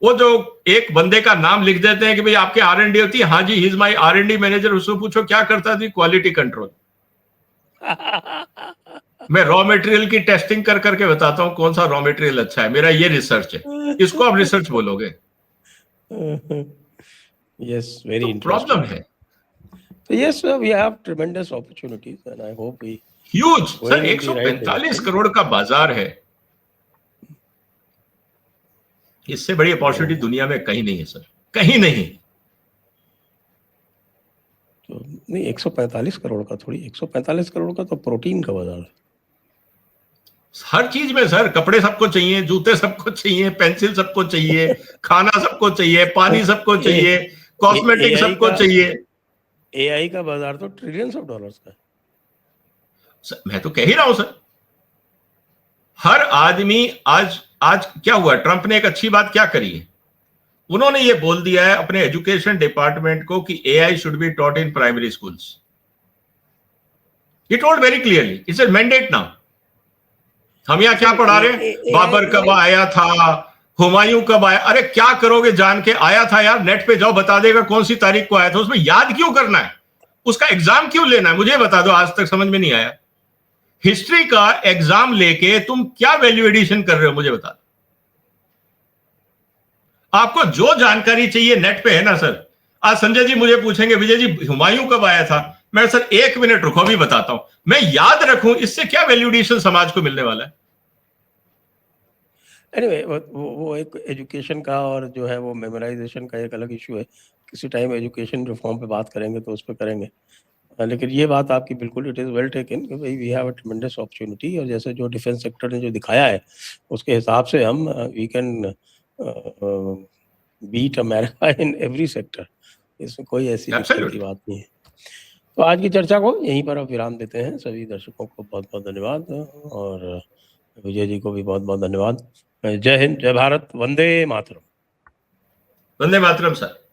वो जो एक बंदे का नाम लिख देते हैं कि भाई आपके R&D होती है, हाँ जी he is my R&D manager, उसको पूछो क्या करता थी, क्वालिटी कंट्रोल। मैं रॉ मटेरियल की टेस्टिंग कर करके बताता हूं कौन सा रॉ मटेरियल अच्छा है, मेरा ये रिसर्च है। इसको आप रिसर्च बोलोगे? Yes, very interesting. प्रॉब्लम है। So yes, sir, we have tremendous opportunities and I hope we huge sir, 145 crore का बाजार है। इससे बड़ी अपॉर्चुनिटी दुनिया में कहीं नहीं है सर, कहीं नहीं। तो नहीं, 145 करोड़ का थोड़ी, 145 करोड़ का तो प्रोटीन का बाजार है। हर चीज में सर, कपड़े सबको चाहिए, जूते सबको चाहिए, पेंसिल सबको चाहिए, खाना सबको चाहिए, पानी सबको चाहिए, कॉस्मेटिक सबको चाहिए। AI का बाजार तो ट्रिलियंस ऑफ डॉलर्स का है। मैं तो कह ही रहा हूं सर, हर आदमी आज क्या हुआ, ट्रंप ने एक अच्छी बात क्या करी है, उन्होंने ये बोल दिया है अपने एजुकेशन डिपार्टमेंट को कि AI should be taught in primary schools. He told very clearly, it's a mandate now. हम यहां क्या पढ़ा रहे हैं, बाबर कब आया था, हुमायूं कब आया, अरे क्या करोगे जान के, आया था यार, नेट पे जाओ बता देगा कौन सी तारीख को आया था। उसमें याद क्यों करना है, उसका एग्जाम क्यों लेना है, मुझे बता दो, आज तक समझ में नहीं आया। हिस्ट्री का एग्जाम लेके तुम क्या वैल्यू एडिशन कर रहे हो, मुझे बता दो। आपको जो जानकारी चाहिए नेट पे है ना सर। आज संजय जी मुझे पूछेंगे विजय जी हुमायूं कब आया था, मैं सर 1 मिनट रुको अभी बताता हूं, मैं याद रखूं, इससे क्या वैल्यू एडिशन समाज को मिलने वाला है। Anyway, वो एक एजुकेशन का और जो है वो मेमोराइजेशन का एक अलग इशू है। किसी टाइम एजुकेशन रिफॉर्म पे बात करेंगे तो उस पर करेंगे। लेकिन ये बात आपकी बिल्कुल इट इज़ वेल टेकन कि भाई we have a tremendous opportunity, और जैसे जो डिफेंस सेक्टर ने जो दिखाया है उसके हिसाब से हम we can beat America in every sector. इसमें कोई ऐसी दिक्कत की एब्सोल्युटली। बात नहीं है। तो आज की चर्चा को यहीं पर अब विराम देते हैं। सभी दर्शकों को बहुत-बहुत धन्यवाद, और विजय जी को भी बहुत-बहुत धन्यवाद। जय हिंद, जय भारत, वंदे मातरम। वंदे मातरम सर।